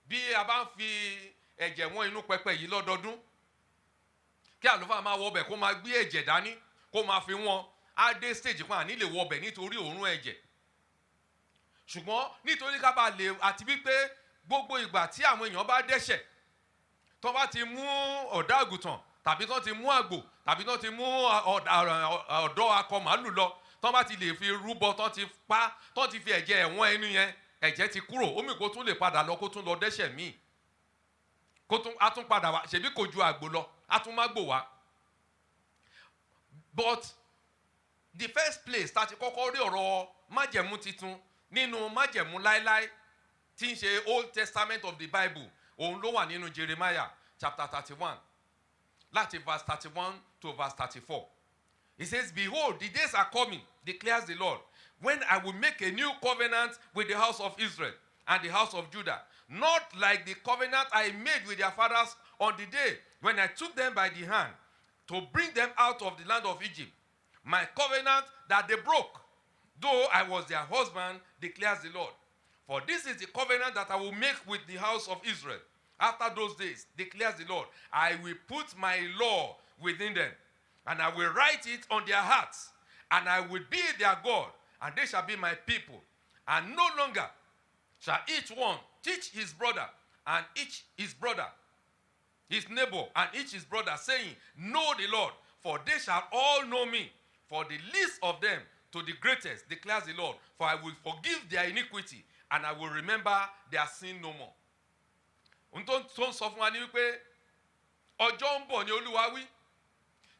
bí a bá ń fi ẹ̀jẹ̀ wọ́n inú pẹpẹ yìí lọ́dọọdún, kí àlùfáà máa wọ ọbẹ̀ kó máa gbé ẹ̀jẹ̀ dání kó máa fi wọ́n, á dé stage kan àní lè wọ ọbẹ̀ nítorí òórùn ẹ̀jẹ̀. Ṣùgbọ́n nítorí ká bá lè, àti wípé gbogbo ìgbà tí àwọn èèyàn bá dẹ́ṣẹ̀, tó bá ti mú ọ̀dọ́ àgùntàn tàbí tó ti mú àgbò tàbí tó ti mú ọ̀dọ́ akọ màálù lọ, tó bá ti lè fi rúbọ, tó ti pa, tó ti fi ẹ̀jẹ̀ ẹ̀wọ̀n ẹnu yẹn, ẹ̀jẹ̀ ti kúrò. Omi kó tún lè padà lọ, kó tún lọ dẹ́ṣẹ̀ míì, a tún padà wá, ṣebí kò ju àgbò lọ, a tún má gbò wá. But the first place tá ti kọ́kọ́ rí ọ̀rọ̀ májẹ̀mú titun nínú májẹ̀mú láíláí tí ń ṣe Old Testament of the Bible, òun ló wà nínú Jeremiah chapter 31 láti verse 31 to verse 34. It says, "Behold, the days are coming, declares the Lord, when I will make a new covenant with the house of Israel and the house of Judah, not like the covenant I made with their fathers on the day when I took them by the hand to bring them out of the land of Egypt. My covenant that they broke, though I was their husband, declares the Lord. For this is the covenant that I will make with the house of Israel. After those days, declares the Lord, I will put my law within them, and I will write it on their hearts, and I will be their God, and they shall be my people. And no longer shall each one teach his brother, and each his brother, his neighbor, and each his brother, saying, Know the Lord, for they shall all know me, for the least of them to the greatest, declares the Lord. For I will forgive their iniquity, and I will remember their sin no more." Ohun tó ń sọ fún wa ní wípé ọjọ́ ń bọ̀ ní Olúwa wí,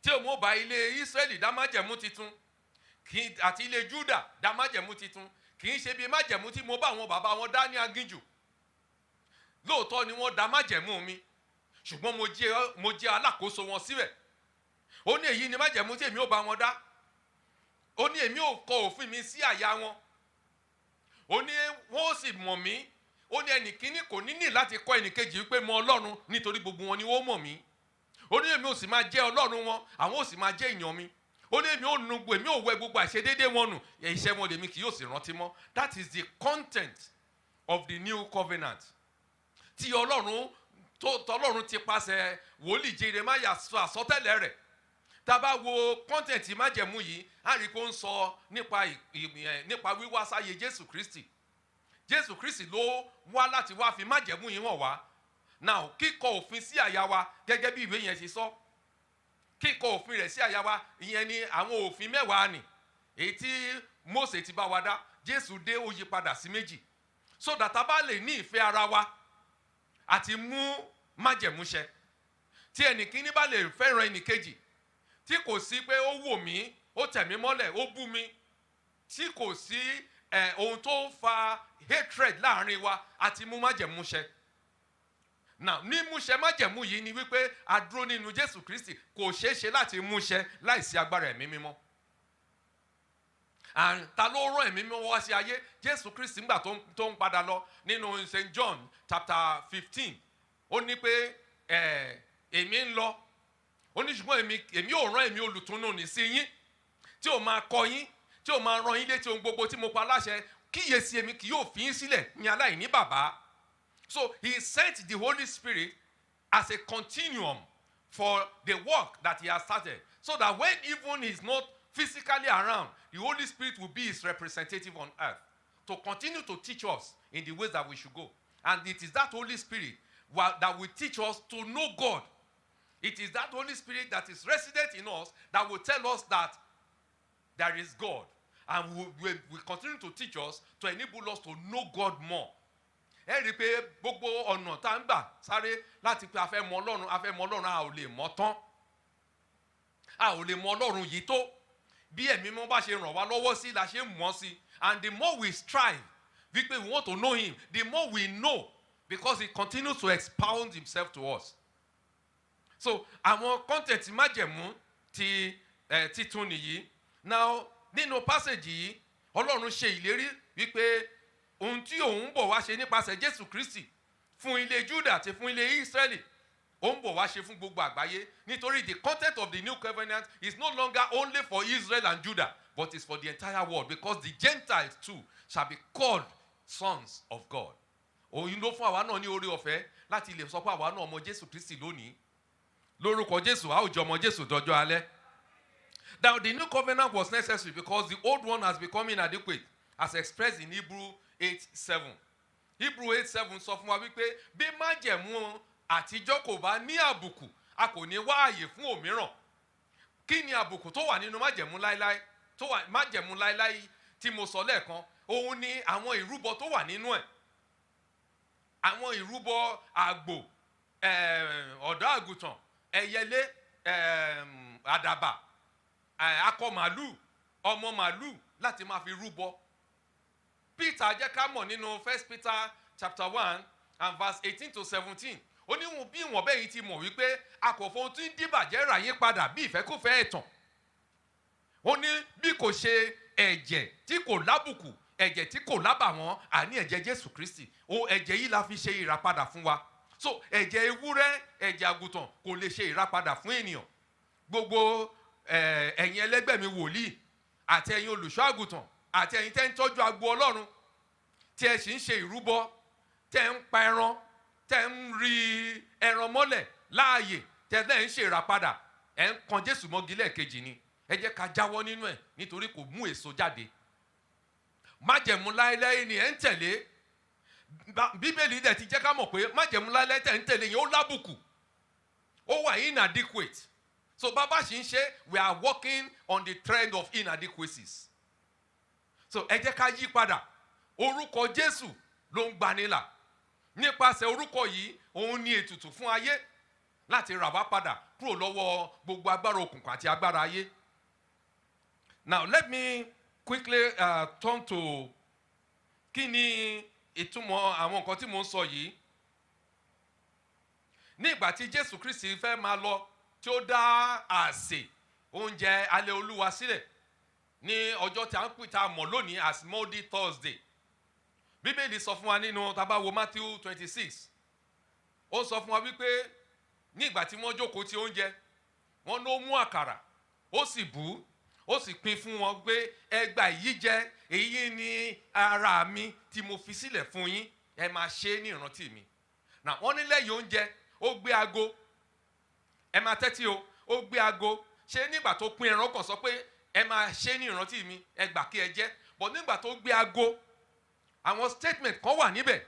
tí òun ó bá ilé Ísírẹ́lì dá májẹ̀mú titun àti ilé Júdà dá májẹ̀mú titun, kì í ṣe bí májẹ̀mú tí mo bá àwọn bàbá wọn dá ní aginjù. Lóòótọ́ ni wọ́n dá májẹ̀mú mi, ṣùgbọ́n mo jẹ́ alákòóso wọn síbẹ̀. Ó ní èyí ni májẹ̀mú tí èmi ò bá wọn dá. Ó ní èmi ò kọ òfin mi sí àyà wọn. Ó ní wọ́n ó sì mọ̀ mí, ó ní ẹnì kíní kò ní ní láti kọ́ ẹnì kejì wípé mọ ọlọ́run nítorí gbogbo wọn ni wọ́n mọ̀ mí. Ó ní èmi ò sì máa jẹ́ ọlọ́run wọn, àwọn ò sì máa jẹ́ èèyàn mi. Ó ní èmi ò nùgbò, èmi ò wẹ gbogbo àìṣedéédé wọn nù, iṣẹ́ wọn lèmi kì yóò sì rántí mọ́. That is the content of the new covenant. Tí tọ́lọ́run ti pàṣẹ wòlíì Jeremáyà sọ àsọtẹ́lẹ̀ rẹ̀. Tá a bá wo content májẹ̀mú yìí, a rí pé ó ń sọ nípa wíwá sáyé Jésù Kristi. Jésù Kristi ló wá láti wá fi májẹ̀mú yìí hàn wá. Now, kíkọ òfin sí àyà wa gẹ́gẹ́ bí ìwé yẹn ṣe sọ. Kíkọ òfin rẹ̀ sí àyà wa, ìyẹn ni àwọn òfin 10 ni. Èyí tí Mósè ti bá wa dá, Jésù dé ó yí padà sí 2. So that a bá lè ní ìfẹ́ ara wa àti mú májẹ̀mú ṣẹ. Tí ẹnìkíní bá lè fẹ́ràn ẹnìkejì, tí kò sí pé ó wò mí, ó tẹ̀ mí mọ́lẹ̀, ó bú mi, tí kò sí ohun tó fa hatred láàrin wa, àti mú májẹ̀mú ṣẹ. Now, ní múṣẹ májẹ̀mú yìí ni wípé a dúró nínú Jésù Kristi, kò ṣeé ṣe láti múṣẹ láìsí agbára ẹ̀mí mímọ́. Ta ló rán ẹ̀mí mímọ́ wá sí ayé? Jésù Kristi nígbà tó ń padà lọ nínú St. John chapter 15, ó ní pé èmi ń lọ, ó ní ṣùgbọ́n èmi ò rán ẹ̀mí olùtùnú ní sí yín, tí ó máa kọ́ yín, tí ó máa rán yín létí ohun gbogbo tí mo pa láṣẹ. Kíyèsí èmi kì yóò fi yín sílẹ̀ ní aláìní bàbá. So he sent the Holy Spirit as a continuum for the work that he has started, so that when even he's not physically around, the Holy Spirit will be his representative on earth to continue to teach us in the ways that we should go. And it is that Holy Spirit that will teach us to know God. It is that Holy Spirit that is resident in us that will tell us that there is God, and will continue to teach us to enable us to know God more. Ẹ rí i pé gbogbo ọ̀nà tá ń gbà sáré láti pé a fẹ́ mọ Ọlọ́run, a ò lè mọ̀ tán. A ò lè mọ Ọlọ́run yìí tó. Bí ẹ̀mí mímọ́ bá ṣe ràn wá lọ́wọ́ sí la ṣe mọ̀ sí. And the more we strive, wípé we want to know him, the more we know, because he continues to expound himself to us. So àwọn content májẹ̀mú ti titun nìyí. Now, nínú passage yìí, Ọlọ́run ṣe ìlérí wípé ohun tí òun bọ̀ wá ṣe nípasẹ̀ Jésù Kristi fún ilé Júdà àti fún ilé Ísírẹ́lì, òun bọ̀ wá ṣe fún gbogbo àgbáyé. Nítorí the content of the new covenant is no longer only for Israel and Judah, but is for the entire world, because the Gentiles too shall be called sons of God. Òun ló fún àwa náà ní oore ọ̀fẹ́ láti lè sọ pé àwa náà ọmọ Jésù Kristi lónìí. Lórúkọ Jésù, a ó jẹ́ ọmọ Jésù dọjọ́ alẹ́. Now, the new covenant was necessary because the old one has become inadequate, as expressed in Hebrew 8:7. Hebrew 8:7 sọ fún wa wípé bí májẹ̀mú àtijọ́ kò bá ní àbùkù, a kò ní wá àyè fún òmíràn. Kí ni àbùkù tó wà nínú májẹ̀mú láéláé? Májẹ̀mú láéláé tí mo sọ lẹ́ẹ̀kan, òun ni àwọn ìrúbọ tó wà nínú ẹ̀. Àwọn ìrúbọ àgbò, ọ̀dọ́ àgùntàn, ẹyẹlé, àdàbà, akọ màlúù, ọmọ màlúù láti máa fi rúbọ. Peter jẹ́ ká mọ̀ nínú 1 Peter chapter 1 and verse 18 to 17. Ó ní bí ìwọ̀n bẹ́ẹ̀ yìí ti mọ̀ wípé a kò fohun tí ń dìbàjẹ́ rà yín padà bí ìfẹ́kúfẹ́ ẹ̀tàn. Ó ní bí kò ṣe ẹ̀jẹ̀ tí kò lábùkù, ẹ̀jẹ̀ tí kò lábàwọ́n, àní ẹ̀jẹ̀ Jésù Kristi. Ẹ̀jẹ̀ yìí la fi ṣe ìràpadà fún wa. So ẹ̀jẹ̀ ewúrẹ́, ẹ̀jẹ̀ àgùntàn kò lè ṣe ìràpadà fún ènìyàn. Gbogbo ẹ̀yin ẹlẹ́gbẹ́ mi wòlíì àti ẹ̀yin olùṣọ́ àgùntàn àti ẹ̀yin tẹ́ ń tọ́jú agbo Ọlọ́run, tí ẹ sì ń ṣe ìrúbọ, tẹ́ ń pa ẹran, tẹ́ ń rí ẹran mọ́lẹ̀ láàyè, tẹ́ lẹ́ ń ṣe ìràpadà, ẹ̀ ń kan Jésù mọ́gi lẹ́ẹ̀kejì ni. Ẹ jẹ́ ká jáwọ́ nínú ẹ̀ nítorí kò mú èso jáde. Májẹ̀mú láéláé ni ẹ̀ ń tẹ̀lé. Bíbélì dẹ̀ ti jẹ́ ká mọ̀ pé májẹ̀mú láéláé tẹ̀ ń tẹ̀lé yẹn ó lábùkù, ó wà inadequate. So bàbá ṣì ń ṣe, we are working on the trend of inadequacies. So ẹ jẹ́ ká yí padà. Orúkọ Jésù ló ń gbanilà. Nípasẹ̀ orúkọ yìí, òun ni ètùtù fún ayé láti rà wá padà kúrò lọ́wọ́ gbogbo agbára òkùnkùn àti agbára ayé. Now let me quickly turn to kí ni ìtumọ̀ àwọn nǹkan tí mo ń sọ yìí. Ní ìgbà tí Jésù Kristi fẹ́ máa lọ, tí ó dá àsè oúnjẹ alẹ́ Olúwa sílẹ̀ ní ọjọ́ tí a ń pè tá a mọ̀ lónìí as Maundy Thursday. bíbélì sọ fún wa nínú tá bá wo Matthew 26 ó sọ fún wa wípé ní ìgbà tí wọ́n jókòó ti oúnjẹ wọ́n ló mú àkàrà ó sì bù ó sì pín fún wọn pé ẹ gbà èyí jẹ èyí ni ara mi tí mo fi sílẹ̀ fún yín ẹ máa ṣe ní ìrántí mi. Now wọ́n ní lẹ́yìn oúnjẹ ó gbé ago, ẹ máa tẹ́tí o, ó gbé ago, ṣé nígbà tó pín ẹran kan sọ pé ẹ máa ṣe ní ìrántí mi ẹ gbà kí ẹ jẹ, but nígbà tó gbé ago àwọn statement kan wà níbẹ̀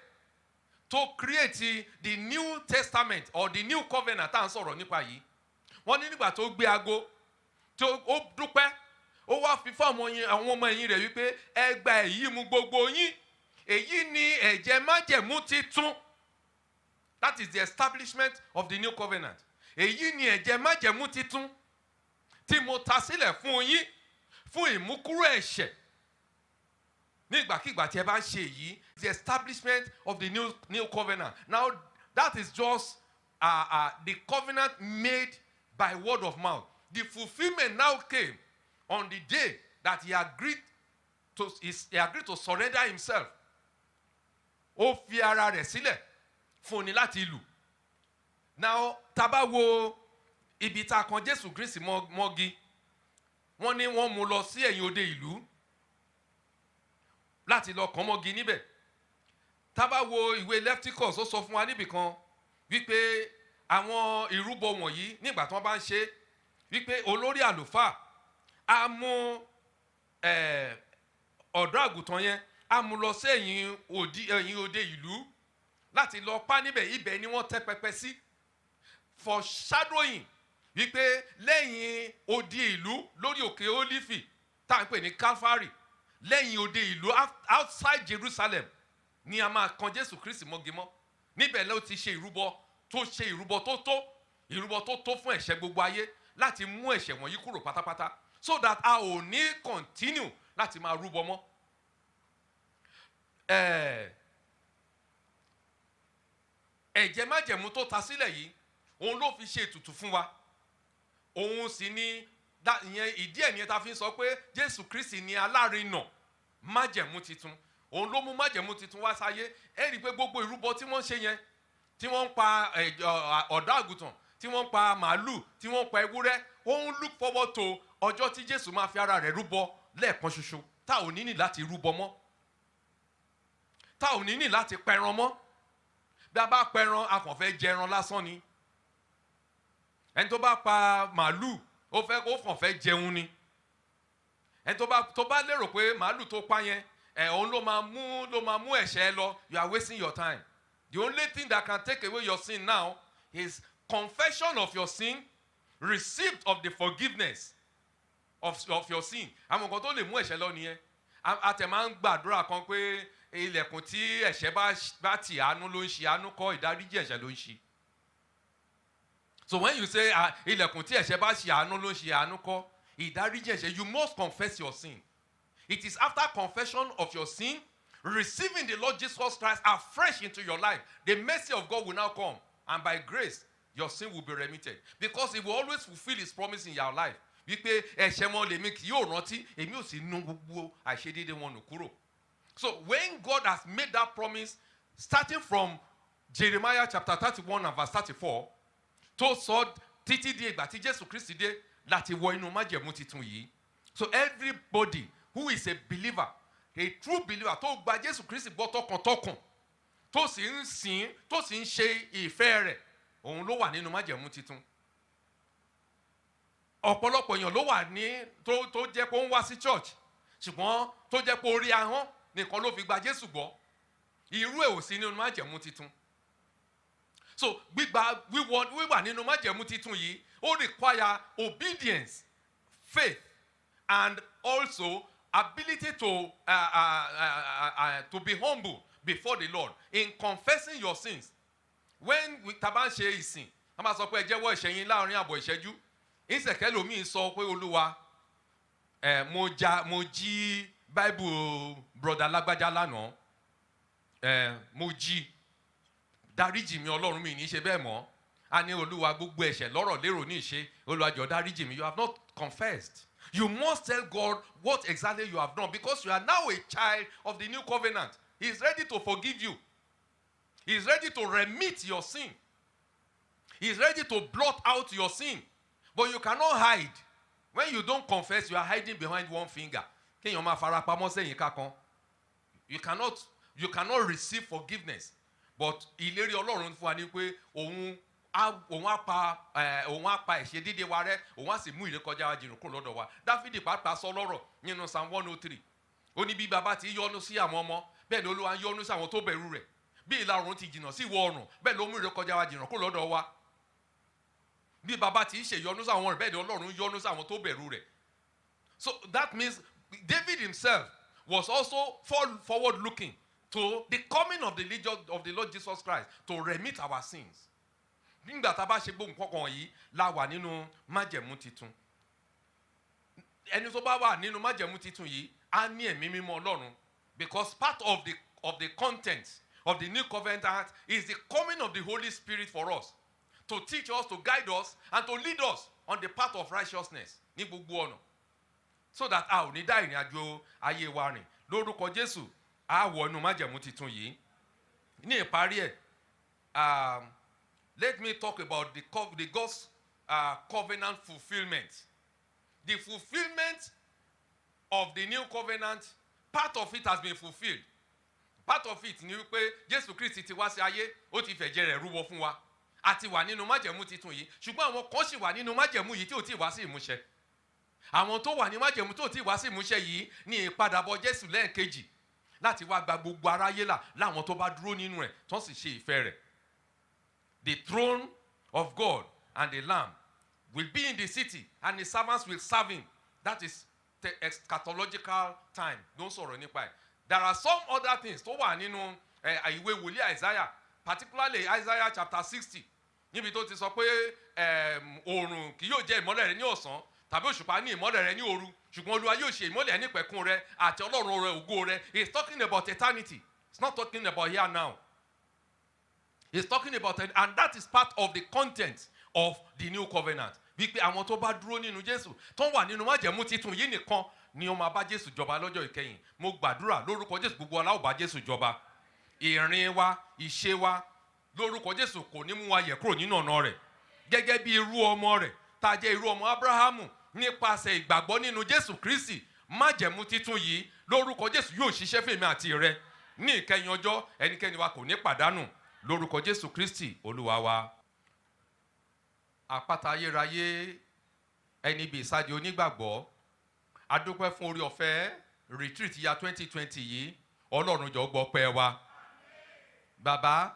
to create the New Testament or the New Covenant tá à ń sọ̀rọ̀ nípa yìí. Wọ́n ní nígbà tó gbé ago tó ó dúpẹ́ ó wá fi fún àwọn ọmọ ẹ̀yìn rẹ̀ wípé ẹ gba èyí mu gbogbo yín, èyí ni ẹ̀jẹ̀ májẹ̀mú titun. That is the establishment of the New Covenant. Èyí ni ẹ̀jẹ̀ májẹ̀mú titun tí mo ta sílẹ̀ fún yín fún ìmúkúrò ẹ̀ṣẹ̀. Nígbàkígbà tí ẹ bá ń ṣe èyí, the establishment of the new covenant. Now that is just the covenant made by word of mouth. The fulfillment now came on the day that he agreed to surrender himself. Ó fi ara rẹ̀ sílẹ̀ fún ni láti lù. Now tá bá wo ibi tá kan Jésù Kristi mọ́gi, wọ́n ní wọ́n mú lọ sí ẹ̀yìn òde ìlú láti lọ kàn mọ́gi níbẹ̀. Tá bá wo ìwé Leviticus ó sọ fún wa níbìkan wípé àwọn ìrúbọ wọ̀nyí nígbà tí wọ́n bá ń ṣe wípé olórí àlùfáà á mú ọ̀dọ́ àgùntàn yẹn á mú lọ sí ẹ̀yìn òde ìlú láti lọ pa níbẹ̀, ibẹ̀ ni wọ́n tẹ́ pẹpẹ sí foreshadowing wípé lẹ́yìn odi ìlú lórí òkè Ólífì tá à ń pè ní Calvary, lẹ́yìn òde ìlú outside Jerusalem ni a máa kan Jésù Kristi mọ́gi mọ́. Níbẹ̀ ló ti ṣe ìrúbọ tó tó fún ẹ̀ṣẹ̀ gbogbo ayé láti mú ẹ̀ṣẹ̀ wọ̀nyí kúrò pátápátá so that a ò ní continue láti máa rúbọ mọ́. Ẹ̀jẹ̀ májẹ̀mú tó ta sílẹ̀ yìí òun ló fi ṣe ètùtù fún wa. Òun sì ni ìyẹn ìdí ẹ̀ nìyẹn ta fi ń sọ pé Jésù Kristi ni alárinà májẹ̀mú titun. Òun ló mú májẹ̀mú titun wá sáyé. Ẹ rí i pé gbogbo ìrúbọ tí wọ́n ń ṣe yẹn, tí wọ́n ń pa ọ̀dọ́ àgùntàn, tí wọ́n ń pa màálù, tí wọ́n ń pa ewúrẹ́, ó ń look forward to ọjọ́ tí Jésù máa fi ara rẹ̀ rúbọ lẹ́ẹ̀kan ṣoṣo tá ò ní ní láti rúbọ mọ́, tá ò ní ní láti pẹran mọ́. Bí a bá pẹran a kàn fẹ́ jẹran lásán ni. Ẹni tó bá pa màálù ó kàn fẹ́ jẹun ni. Ẹni tó bá lérò pé màálù tó pa yẹn òun ló máa mú ẹ̀ṣẹ̀ lọ, you are wasting your time. The only thing that can take away your sin now is confession of your sin, receipt of the forgiveness of your sin. Àwọn nǹkan tó lè mú ẹ̀ṣẹ̀ lọ nìyẹn. A tẹ̀ máa ń gbàdúrà kan pé ilẹ̀kùn tí ẹ̀ṣẹ̀ bá tì àánú ló ń ṣí, àánú kọ́, ìdáríjì ẹ̀ṣẹ̀ ló ń ṣí. So when you say ilẹ̀kùn tí ẹ̀ṣẹ̀ bá ṣí àánú ló ń ṣí, àánú kọ́, ìdáríjì ẹ̀ṣẹ̀, you must confess your sin. It is after confession of your sin, receiving the Lord Jesus Christ afresh into your life, the mercy of God will now come, and by grace your sin will be remitted, because He will always fulfill His promise in your life. Wípé ẹ̀ṣẹ̀ wọn lèmi kì yóò rántí, èmi ò sì nù gbogbo àìṣedéédé wọn nù kúrò. So when God has made that promise, starting from Jeremiah chapter 31 and verse 34, tó sọ títí di ìgbà tí Jésù Kristi dé láti wọ inú májẹ̀mú titun yìí. So everybody who is a believer, a true believer, tó gba Jésù Kristi gbọ́ tọkàntọkàn, tó sì ń sìn, tó sì ń ṣe ìfẹ́ rẹ̀, òun ló wà nínú májẹ̀mú titun. Ọ̀pọ̀lọpọ̀ èèyàn ló wà ní tó jẹ́ pé ó ń wá sí church, ṣùgbọ́n tó jẹ́ pé orí ahọ́n nìkan ló fi gba Jésù gbọ́. Irú ẹ̀ ò sí nínú májẹ̀mú titun. So wíwà nínú májẹ̀mú titun yìí ó require obedience, faith, and also ability to be humble before the Lord in confessing your sins. When tá bá ń ṣe ìsìn, a máa sọ pé ẹ jẹ́wọ́ ẹ̀ṣẹ̀ yín láàrin àbọ̀ ìṣẹ́jú. Ìṣẹ̀kẹ́ lòmíì sọ pé Olúwa mo jí Bible brother lágbájá lánàá, mo jí, dáríjì mi Ọlọ́run, mi ní ṣe bẹ́ẹ̀ mọ́. A ní Olúwa gbogbo ẹ̀ṣẹ̀ lọ́rọ̀ lérò ní ìṣe, Olúwa jọ̀ọ́ dáríjì mi. You have not confessed. You must tell God what exactly you have done, because you are now a child of the new covenant. He's ready to forgive you. He's ready to remit your sin. He's ready to blot out your sin. But you cannot hide. When you don't confess, you are hiding behind one finger. You cannot receive forgiveness. But ìlérí Ọlọ́run fún wa ní pé òun á pa ẹ̀ṣẹ̀ dídé wa rẹ́, òun á sì mú ìrékọjá wa jìnnà kúrò lọ́dọ̀ wa. Dáfídì pàápàá sọ lọ́rọ̀ nínú Psalm 103. Ó ní bí bàbá ti yọ́nú sí àwọn ọmọ, bẹ́ẹ̀ ni Olúwa ń yọ́nú sí àwọn tó bẹ̀rù rẹ̀. Bí ìlà oòrùn ti jìnnà sí ìwọ̀ oòrùn, bẹ́ẹ̀ ló mú ìrékọjá wa jìnnà kúrò lọ́dọ̀ wa. Bí bàbá ti ṣe yọ́nú sí àwọn rẹ̀, bẹ́ẹ̀ ni Ọlọ́run yọ́nú sí àwọn tó bẹ̀rù rẹ̀. So that means David himself was also forward looking to the coming of the Lord Jesus Christ to remit our sins. Nígbà tá a bá ṣe gbóhùn kọ̀ọ̀kan yìí la wà nínú májẹ̀mú titun. Ẹni tó bá wà nínú májẹ̀mú titun yìí á ní ẹ̀mí mímọ́ Ọlọ́run, because part of the content of the new covenant is the coming of the Holy Spirit for us to teach us, to guide us, and to lead us on the path of righteousness ní gbogbo ọ̀nà, so that a ò ní dá ìrìn àjò ayé wa rìn. Lórúkọ Jésù a wọ inú májẹ̀mú titun yìí. Ní ìparí ẹ̀, let me talk about the God's covenant fulfillment. The fulfillment of the new covenant, part of it has been fulfilled. Part of it ni wípé Jésù Kristi ti wá sí ayé, ó ti fẹ̀jẹ̀ rẹ̀ rúbọ fún wa. A ti wà nínú májẹ̀mú titun yìí, ṣùgbọ́n àwọn kan sì wà nínú májẹ̀mú yìí tí ò tí ì wá sí ìmúṣẹ. Àwọn tó wà ní májẹ̀mú tó ti wá sí ìmúṣẹ yìí ní ìpadàbọ̀ Jésù lẹ́ẹ̀kejì láti wá gba gbogbo aráyé là láwọn tó bá dúró nínú rẹ̀ tó sì ṣe ìfẹ́ rẹ̀. The throne of God and the Lamb will be in the city, and the servants will serve him. That is the eschatological time. Don't sọ̀rọ̀ nípa ẹ̀. There are some other things tó wà nínú ìwé wòlíì Isaiah, particularly Isaiah chapter 60. Níbi tó ti sọ pé oòrùn kì yóò jẹ́ ìmọ́lẹ̀ rẹ̀ ní ọ̀sán, tàbí òṣùpá ní ìmọ́lẹ̀ rẹ̀ ní òru, ṣùgbọ́n Olúwa yóò ṣe ìmọ́lẹ̀ nípẹ̀kun rẹ̀ àti Ọlọ́run rẹ̀ ògo rẹ̀. He is talking about eternity. It's not talking about here now. He's talking about it, and that is part of the content of the new covenant. Wípé àwọn tó bá dúró nínú Jésù tó wà nínú májẹ̀mú titun yìí nìkan ni ó máa bá Jésù jọba lọ́jọ́ ìkẹyìn. Mo gbàdúrà lórúkọ Jésù gbogbo wa ó bá Jésù jọba. Ìrìn wa, ìṣe wa lórúkọ Jésù kò ní mú wa yẹ̀ kúrò nínú ọ̀nà rẹ̀. Gẹ́gẹ́ bí irú ọmọ rẹ̀, tá a jẹ́ irú ọmọ Ábúráhámù nípasẹ̀ ìgbàgbọ́ nínú Jésù Kristi, májẹ̀mú titun yìí lórúkọ Jésù yóò ṣiṣẹ́ fún èmi àti rẹ. Ní ìkẹyìn ọjọ́ ẹnikẹ́ni wa kò ní pàdánù lórúkọ Jésù Kristi Olúwa wa. Àpáta ayérayé, ẹni bí ìsádi onígbàgbọ́, a dúpẹ́ fún orí ọ̀fẹ́ retreat ya 2020 yìí. Ọlọ́run jọ̀ọ́ gbọ́ ọpẹ́ wa. Bàbá,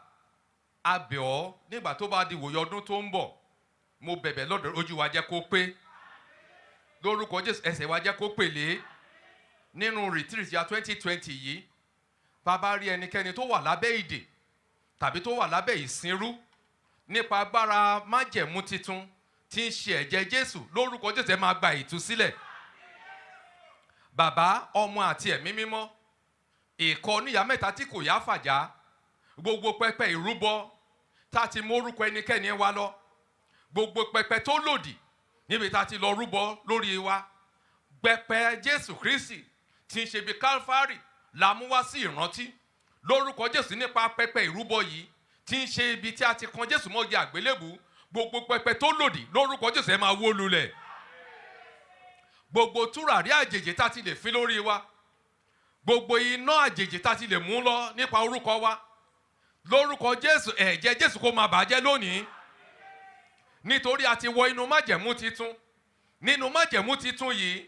a bẹ̀ ọ́ nígbà tó bá di ìwòye ọdún tó ń bọ̀, mo bẹ̀bẹ̀ lọ́dọ̀ ojú wa jẹ́ kó pé. Lórúkọ Jésù ẹsẹ̀ wa jẹ́ kó pèlé. Nínú retreat ya 2020 yìí, bàbá rí ẹnikẹ́ni tó wà lábẹ́ ìdè tàbí tó wà lábẹ́ ìsínrú nípa agbára májẹ̀mú titun tí ń ṣe ẹ̀jẹ̀ Jésù, lórúkọ Jésù ẹ máa gba ìtúsílẹ̀. Bàbá, ọmọ àti ẹ̀mí mímọ́, ìkọ́ níyà mẹ́ta tí kò yá fàjà, gbogbo pẹpẹ ìrúbọ tá a ti mú orúkọ ẹnikẹ́ni wa lọ, gbogbo pẹpẹ tó lòdì níbi tá a ti lọ rúbọ lórí wa, pẹpẹ Jésù Kristi tí ń ṣe bí Calvary la mú wá sí ìrántí. Lórúkọ Jésù nípa pẹpẹ ìrúbọ yìí tí ń ṣe ibi tí a ti kan Jésù mọ́gi àgbélébù, gbogbo pẹpẹ tó lòdì lórúkọ Jésù ẹ máa wó lulẹ̀. Gbogbo tùràrí àjèjì tá a ti lè fi lórí wa, gbogbo iná àjèjì tá a ti lè mú lọ nípa orúkọ wa, lórúkọ Jésù ẹ̀jẹ̀ Jésù kó máa bàjẹ́ lónìí. Nítorí a ti wọ inú májẹ̀mú titun. Nínú májẹ̀mú titun yìí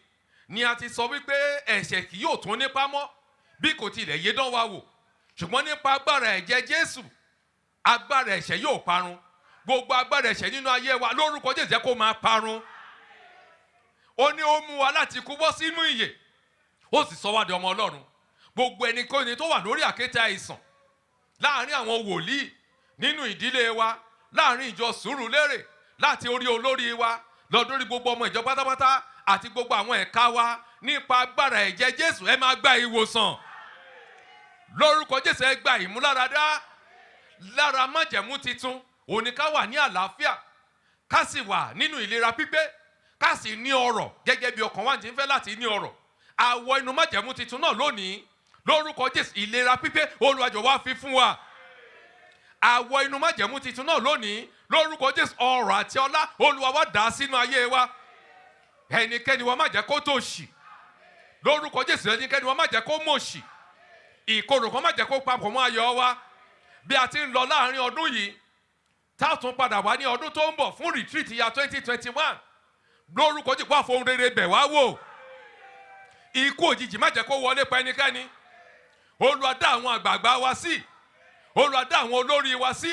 ni a ti sọ wípé ẹ̀ṣẹ̀ kì yóò tún nípa mọ́ bí kò tilẹ̀ yé dán wa wò. Ṣùgbọ́n nípa agbára ẹ̀jẹ̀ Jésù, agbára ẹ̀ṣẹ̀ yóò parun. Gbogbo agbára ẹ̀ṣẹ̀ nínú ayé wa lórúkọ Jésù jẹ́ kó máa parun. Ó ní ó mú wa láti kú bọ́ sínú ìyè, ó sì sọ wá di ọmọ Ọlọ́run. Gbogbo ẹnikẹ́ni tó wà lórí àkéte àìsàn, láàrin àwọn wòlíì, nínú ìdílé wa, láàrin ìjọ Sùúrùlérè, láti orí olórí wa lọ dórí gbogbo ọmọ ìjọ pátápátá àti gbogbo àwọn ẹ̀ka wa, nípa agbára ẹ̀jẹ̀ Jésù ẹ máa gba ìwòsàn. Lórúkọ Jésù ẹ gba ìmúláradá. Lára májẹ̀mú titun òní ká wà ní àlàáfíà, ká sì wà nínú ìlera pípé, ká sì ní ọrọ̀ gẹ́gẹ́ bí ọkàn wa ti ń fẹ́ láti ní ọrọ̀. Àwọ inú májẹ̀mú titun náà lónìí lórúkọ Jésù ìlera pípé Olúwa jọ̀wọ́ fi fún wa. Àwọ̀ inú májẹ̀mú titun náà lónìí lórúkọ Jésù ọrọ̀ àti ọlá Olúwa wá dà sínú ayé wa. Ẹnikẹ́ni wa má jẹ́ kó tòṣì lórúkọ Jésù, ẹnikẹ́ni wa má jẹ́ kó mọ̀ṣì, ìkorò kan má jẹ́ kó papọ̀ mọ́ ayọ̀ wa. Bí a ti ń lọ láàrin ọdún yìí tá a tún padà wá ní ọdún tó ń bọ̀ fún retreat ya 2021 lórúkọ Jésù wá fohùn rere bẹ̀ wá wò. Ikú òjijì má jẹ́ kó wọlé pa ẹnikẹ́ni. Olúwa dá àwọn àgbààgbà wa sí, Olúwa dá àwọn olórí wa sí,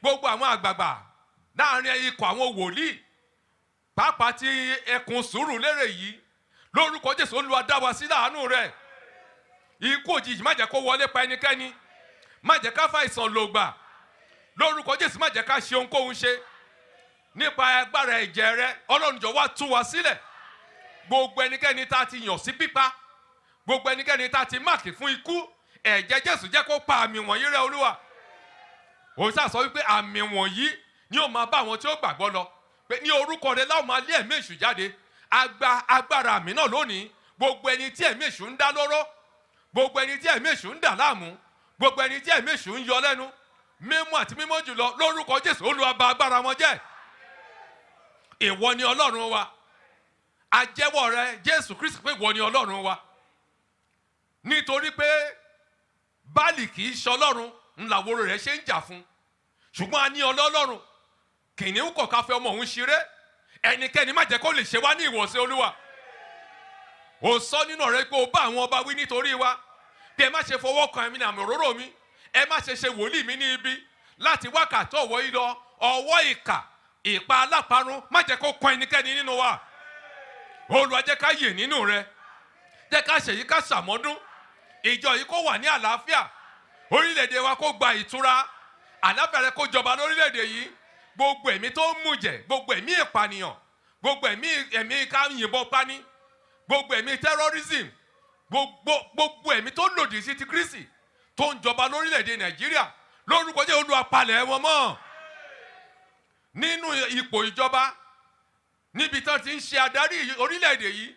gbogbo àwọn àgbààgbà láàrin ikọ̀ àwọn wòlíì pàápàá ti ẹkùn Sùúrùlérè yìí lórúkọ Jésù Olúwa dá wa sí láàánú rẹ̀. Ikú òjijì má jẹ́ kó wọlé pa ẹnikẹ́ni, má jẹ́ ká fàìsàn lògbà lórúkọ Jésù, má jẹ́ ká ṣe ohunkóhun ṣe nípa agbára ẹ̀jẹ̀ rẹ̀. Ọlọ́run jọ̀ọ́ wá tú wa sílẹ̀. Gbogbo ẹnikẹ́ni tá a ti yàn sí pípa, gbogbo ẹnikẹ́ni tá a ti máàkì fún ikú, ẹ̀jẹ̀ Jésù jẹ́ kó pa àmì wọ̀nyí rẹ́ Olúwa. Òun sá sọ wípé àmì wọ̀nyí ni ó máa bá àwọn tí ó gbàgbọ́ lọ, pé ní orúkọ rẹ̀ láwọn máa lé ẹ̀mí èṣù jáde. Agbára àmì náà lónìí, gbogbo ẹni tí ẹ̀mí èṣù ń dá lóró, gbogbo ẹni tí ẹ̀mí èṣù ń dà láàmú, gbogbo ẹni tí ẹ̀mí èṣù ń yọ lẹ́nu, mímọ́ àti mímọ́ jùlọ lórúkọ Jésù Olúwa bà agbára wọn jẹ́. Ìwọ ni Ọlọ́run wa, ajẹ́wọ́ rẹ Jésù Kristi pé ìwọ ni Ọlọ́run wa. Nítorí pé Báálì kì í ṣe Ọlọ́run ńláwóró rẹ̀ ṣe ń jà fún, ṣùgbọ́n a ní Ọlọ́run. Kìnìún kọ̀ ká fẹ́ ọmọ òun ṣeré, ẹnikẹ́ni má jẹ́ kó lè ṣe wá ní ìwọ̀sí Olúwa. Ó sọ nínú ọ̀rẹ́ pé ó bá àwọn ọba wí nítorí wa, bí ẹ má ṣe fọwọ́ kan ẹ̀mí ní àmì òróró mi, ẹ má ṣe ṣe wòlíì mi ní ibi. Láti wákàtí ọ̀wọ́ yìí lọ, ọwọ́ ìkà ìpa aláparun má jẹ́ kó kan ẹnikẹ́ni nínú wa. Olúwa jẹ́ ká yè nínú rẹ, jẹ́ ká ṣèyí ká ṣàmọ́dún, ìjọ yìí kó wà ní àlàáfíà, orílẹ̀-èdè wa kó gba ìtura, àlàáfíà rẹ kó jọba lórílẹ̀-èdè yìí. Gbogbo ẹ̀mí tó ń mùjẹ̀, gbogbo ẹ̀mí ìpànìyàn, gbogbo ẹ̀mí ká yìnbọn pani, gbogbo ẹ̀mí terrorism, gbogbo ẹ̀mí tó lòdì sí ti Kristi tó ń jọba lórílẹ̀-èdè Nàìjíríà lórúkọ Jésù Olúwa palẹ̀ wọn mọ́. Nínú ipò ìjọba níbi tán ti ń ṣe adarí orílẹ̀-èdè yìí,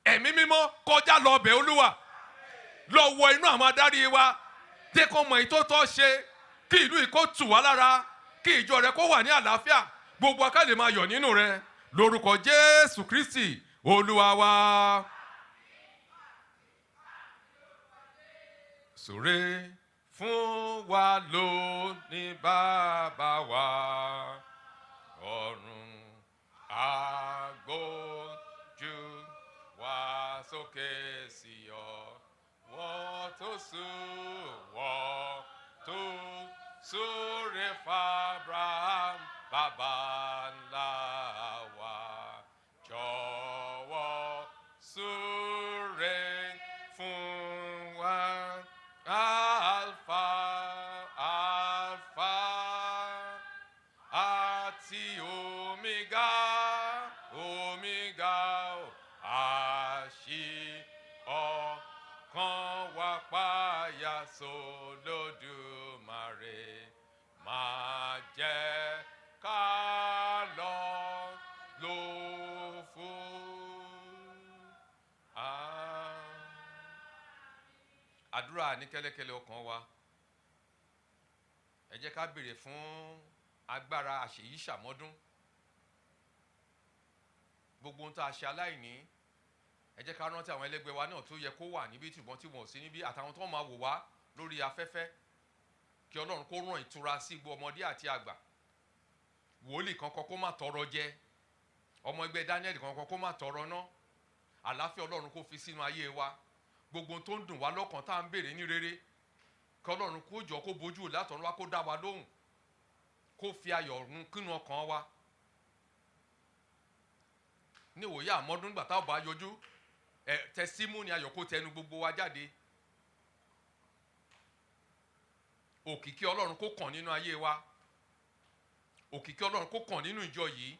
ẹ̀mí mímọ́ kọjá lọ bẹ̀ Olúwa, lọ wọ inú àwọn adarí wa, jẹ́ kó mọ èyí tó tọ́ ṣe, kí ìlú yìí kó tù wá lára, kí ìjọ rẹ kó wà ní àlàáfíà, gbogbo aká lè máa yọ̀ nínú rẹ lórúkọ Jésù Kristi Olúwa wa. Súré fún wa lónìí bàbá wa, ọ̀run àgbójú wa sókè sí ọ, wọ́n tó súré f'Ábráhámù bàbá ńlá wa, jọ̀wọ́ súré fún wa. Alpha àti Omega, àṣì ọkàn wa páyà s'Olódùmarè, má jẹ́ ká lọ lófo. Àdúrà ní kẹ́lẹ́kẹ́lẹ́ ọkàn wa. Ẹ jẹ́ ká béèrè fún agbára àṣeyí ṣàmọ́dún. Gbogbo ohun tá a ṣe aláìní, ẹ jẹ́ ká rántí àwọn ẹlẹ́gbẹ́ wa náà tó yẹ kó wà níbí ṣùgbọ́n tí wọn ò sí níbí, àtàwọn tó máa wò wá lórí afẹ́fẹ́. Kí Ọlọ́run kó rán ìtura sí gbogbo ọmọdé àti àgbà. Wòlíì kankan kó má tọrọ jẹ, ọmọ ẹgbẹ́ Daniel kankan kó má tọrọ ná. Àlàáfíà Ọlọ́run kó fi sínú ayé wa. Gbogbo tó ń dùn wá lọ́kàn tá à ń béèrè ní rere, kí Ọlọ́run kó jọ kó bójú látọ̀run wá kó dá wa lóhùn, kó fi ayọ̀ run kínú ọkàn wa. Ní ìwòye àmọ́dún nígbà táwọn bá yọjú, tẹsímúnì ayọ̀ kó tẹnu gbogbo wa jáde. Òkìkí Ọlọ́run kó kàn nínú ayé wa, òkìkí Ọlọ́run kó kàn nínú ìjọ yìí,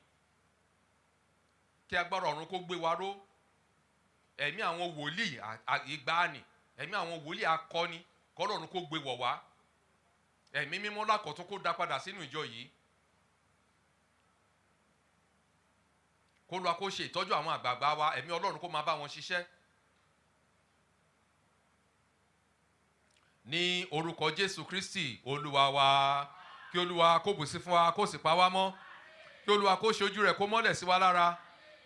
kí agbára ọ̀run kó gbé wa ró. Ẹ̀mí àwọn wòlíì ìgbàanì, ẹ̀mí àwọn wòlíì akọni k'Ọlọ́run kó gbé wọ̀ wá. Ẹ̀mí mímọ́ lákọ̀tún kó dá padà sínú ìjọ yìí. Kó lọ kó ṣe ìtọ́jú àwọn àgbààgbà wa, ẹ̀mí Ọlọ́run kó máa bá wọn ṣiṣẹ́. ní orúkọ Jésù Kristi Olúwa wa. Kí Olúwa kó bùsí fún wa kó sì pa wá mọ́. Kí Olúwa kó ṣe ojú rẹ̀ kó mọ́lẹ̀ sí wa lára.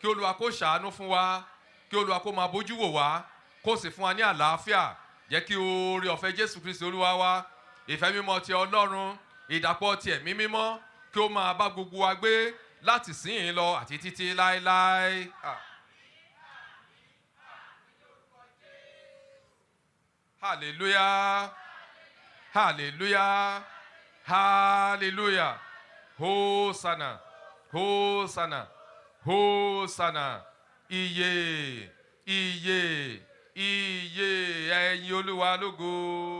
Kí Olúwa kó ṣàánú fún wa. Kí Olúwa kó máa bójú wò wá kó sì fún wa ní àlàáfíà. Jẹ́ kí oore ọ̀fẹ́ Jésù Kristi Olúwa wa, ìfẹ́ mímọ́ ti Ọlọ́run, ìdàpọ̀ ti ẹ̀mí mímọ́ kí ó máa bá gbogbo wa gbé láti síyìn lọ àti títí láéláé. Hallelujah, hallelujah, hallelujah. Hosanna, Hosanna, Hosanna. Iye, iye, iye, ẹ̀yin Olúwa lógo.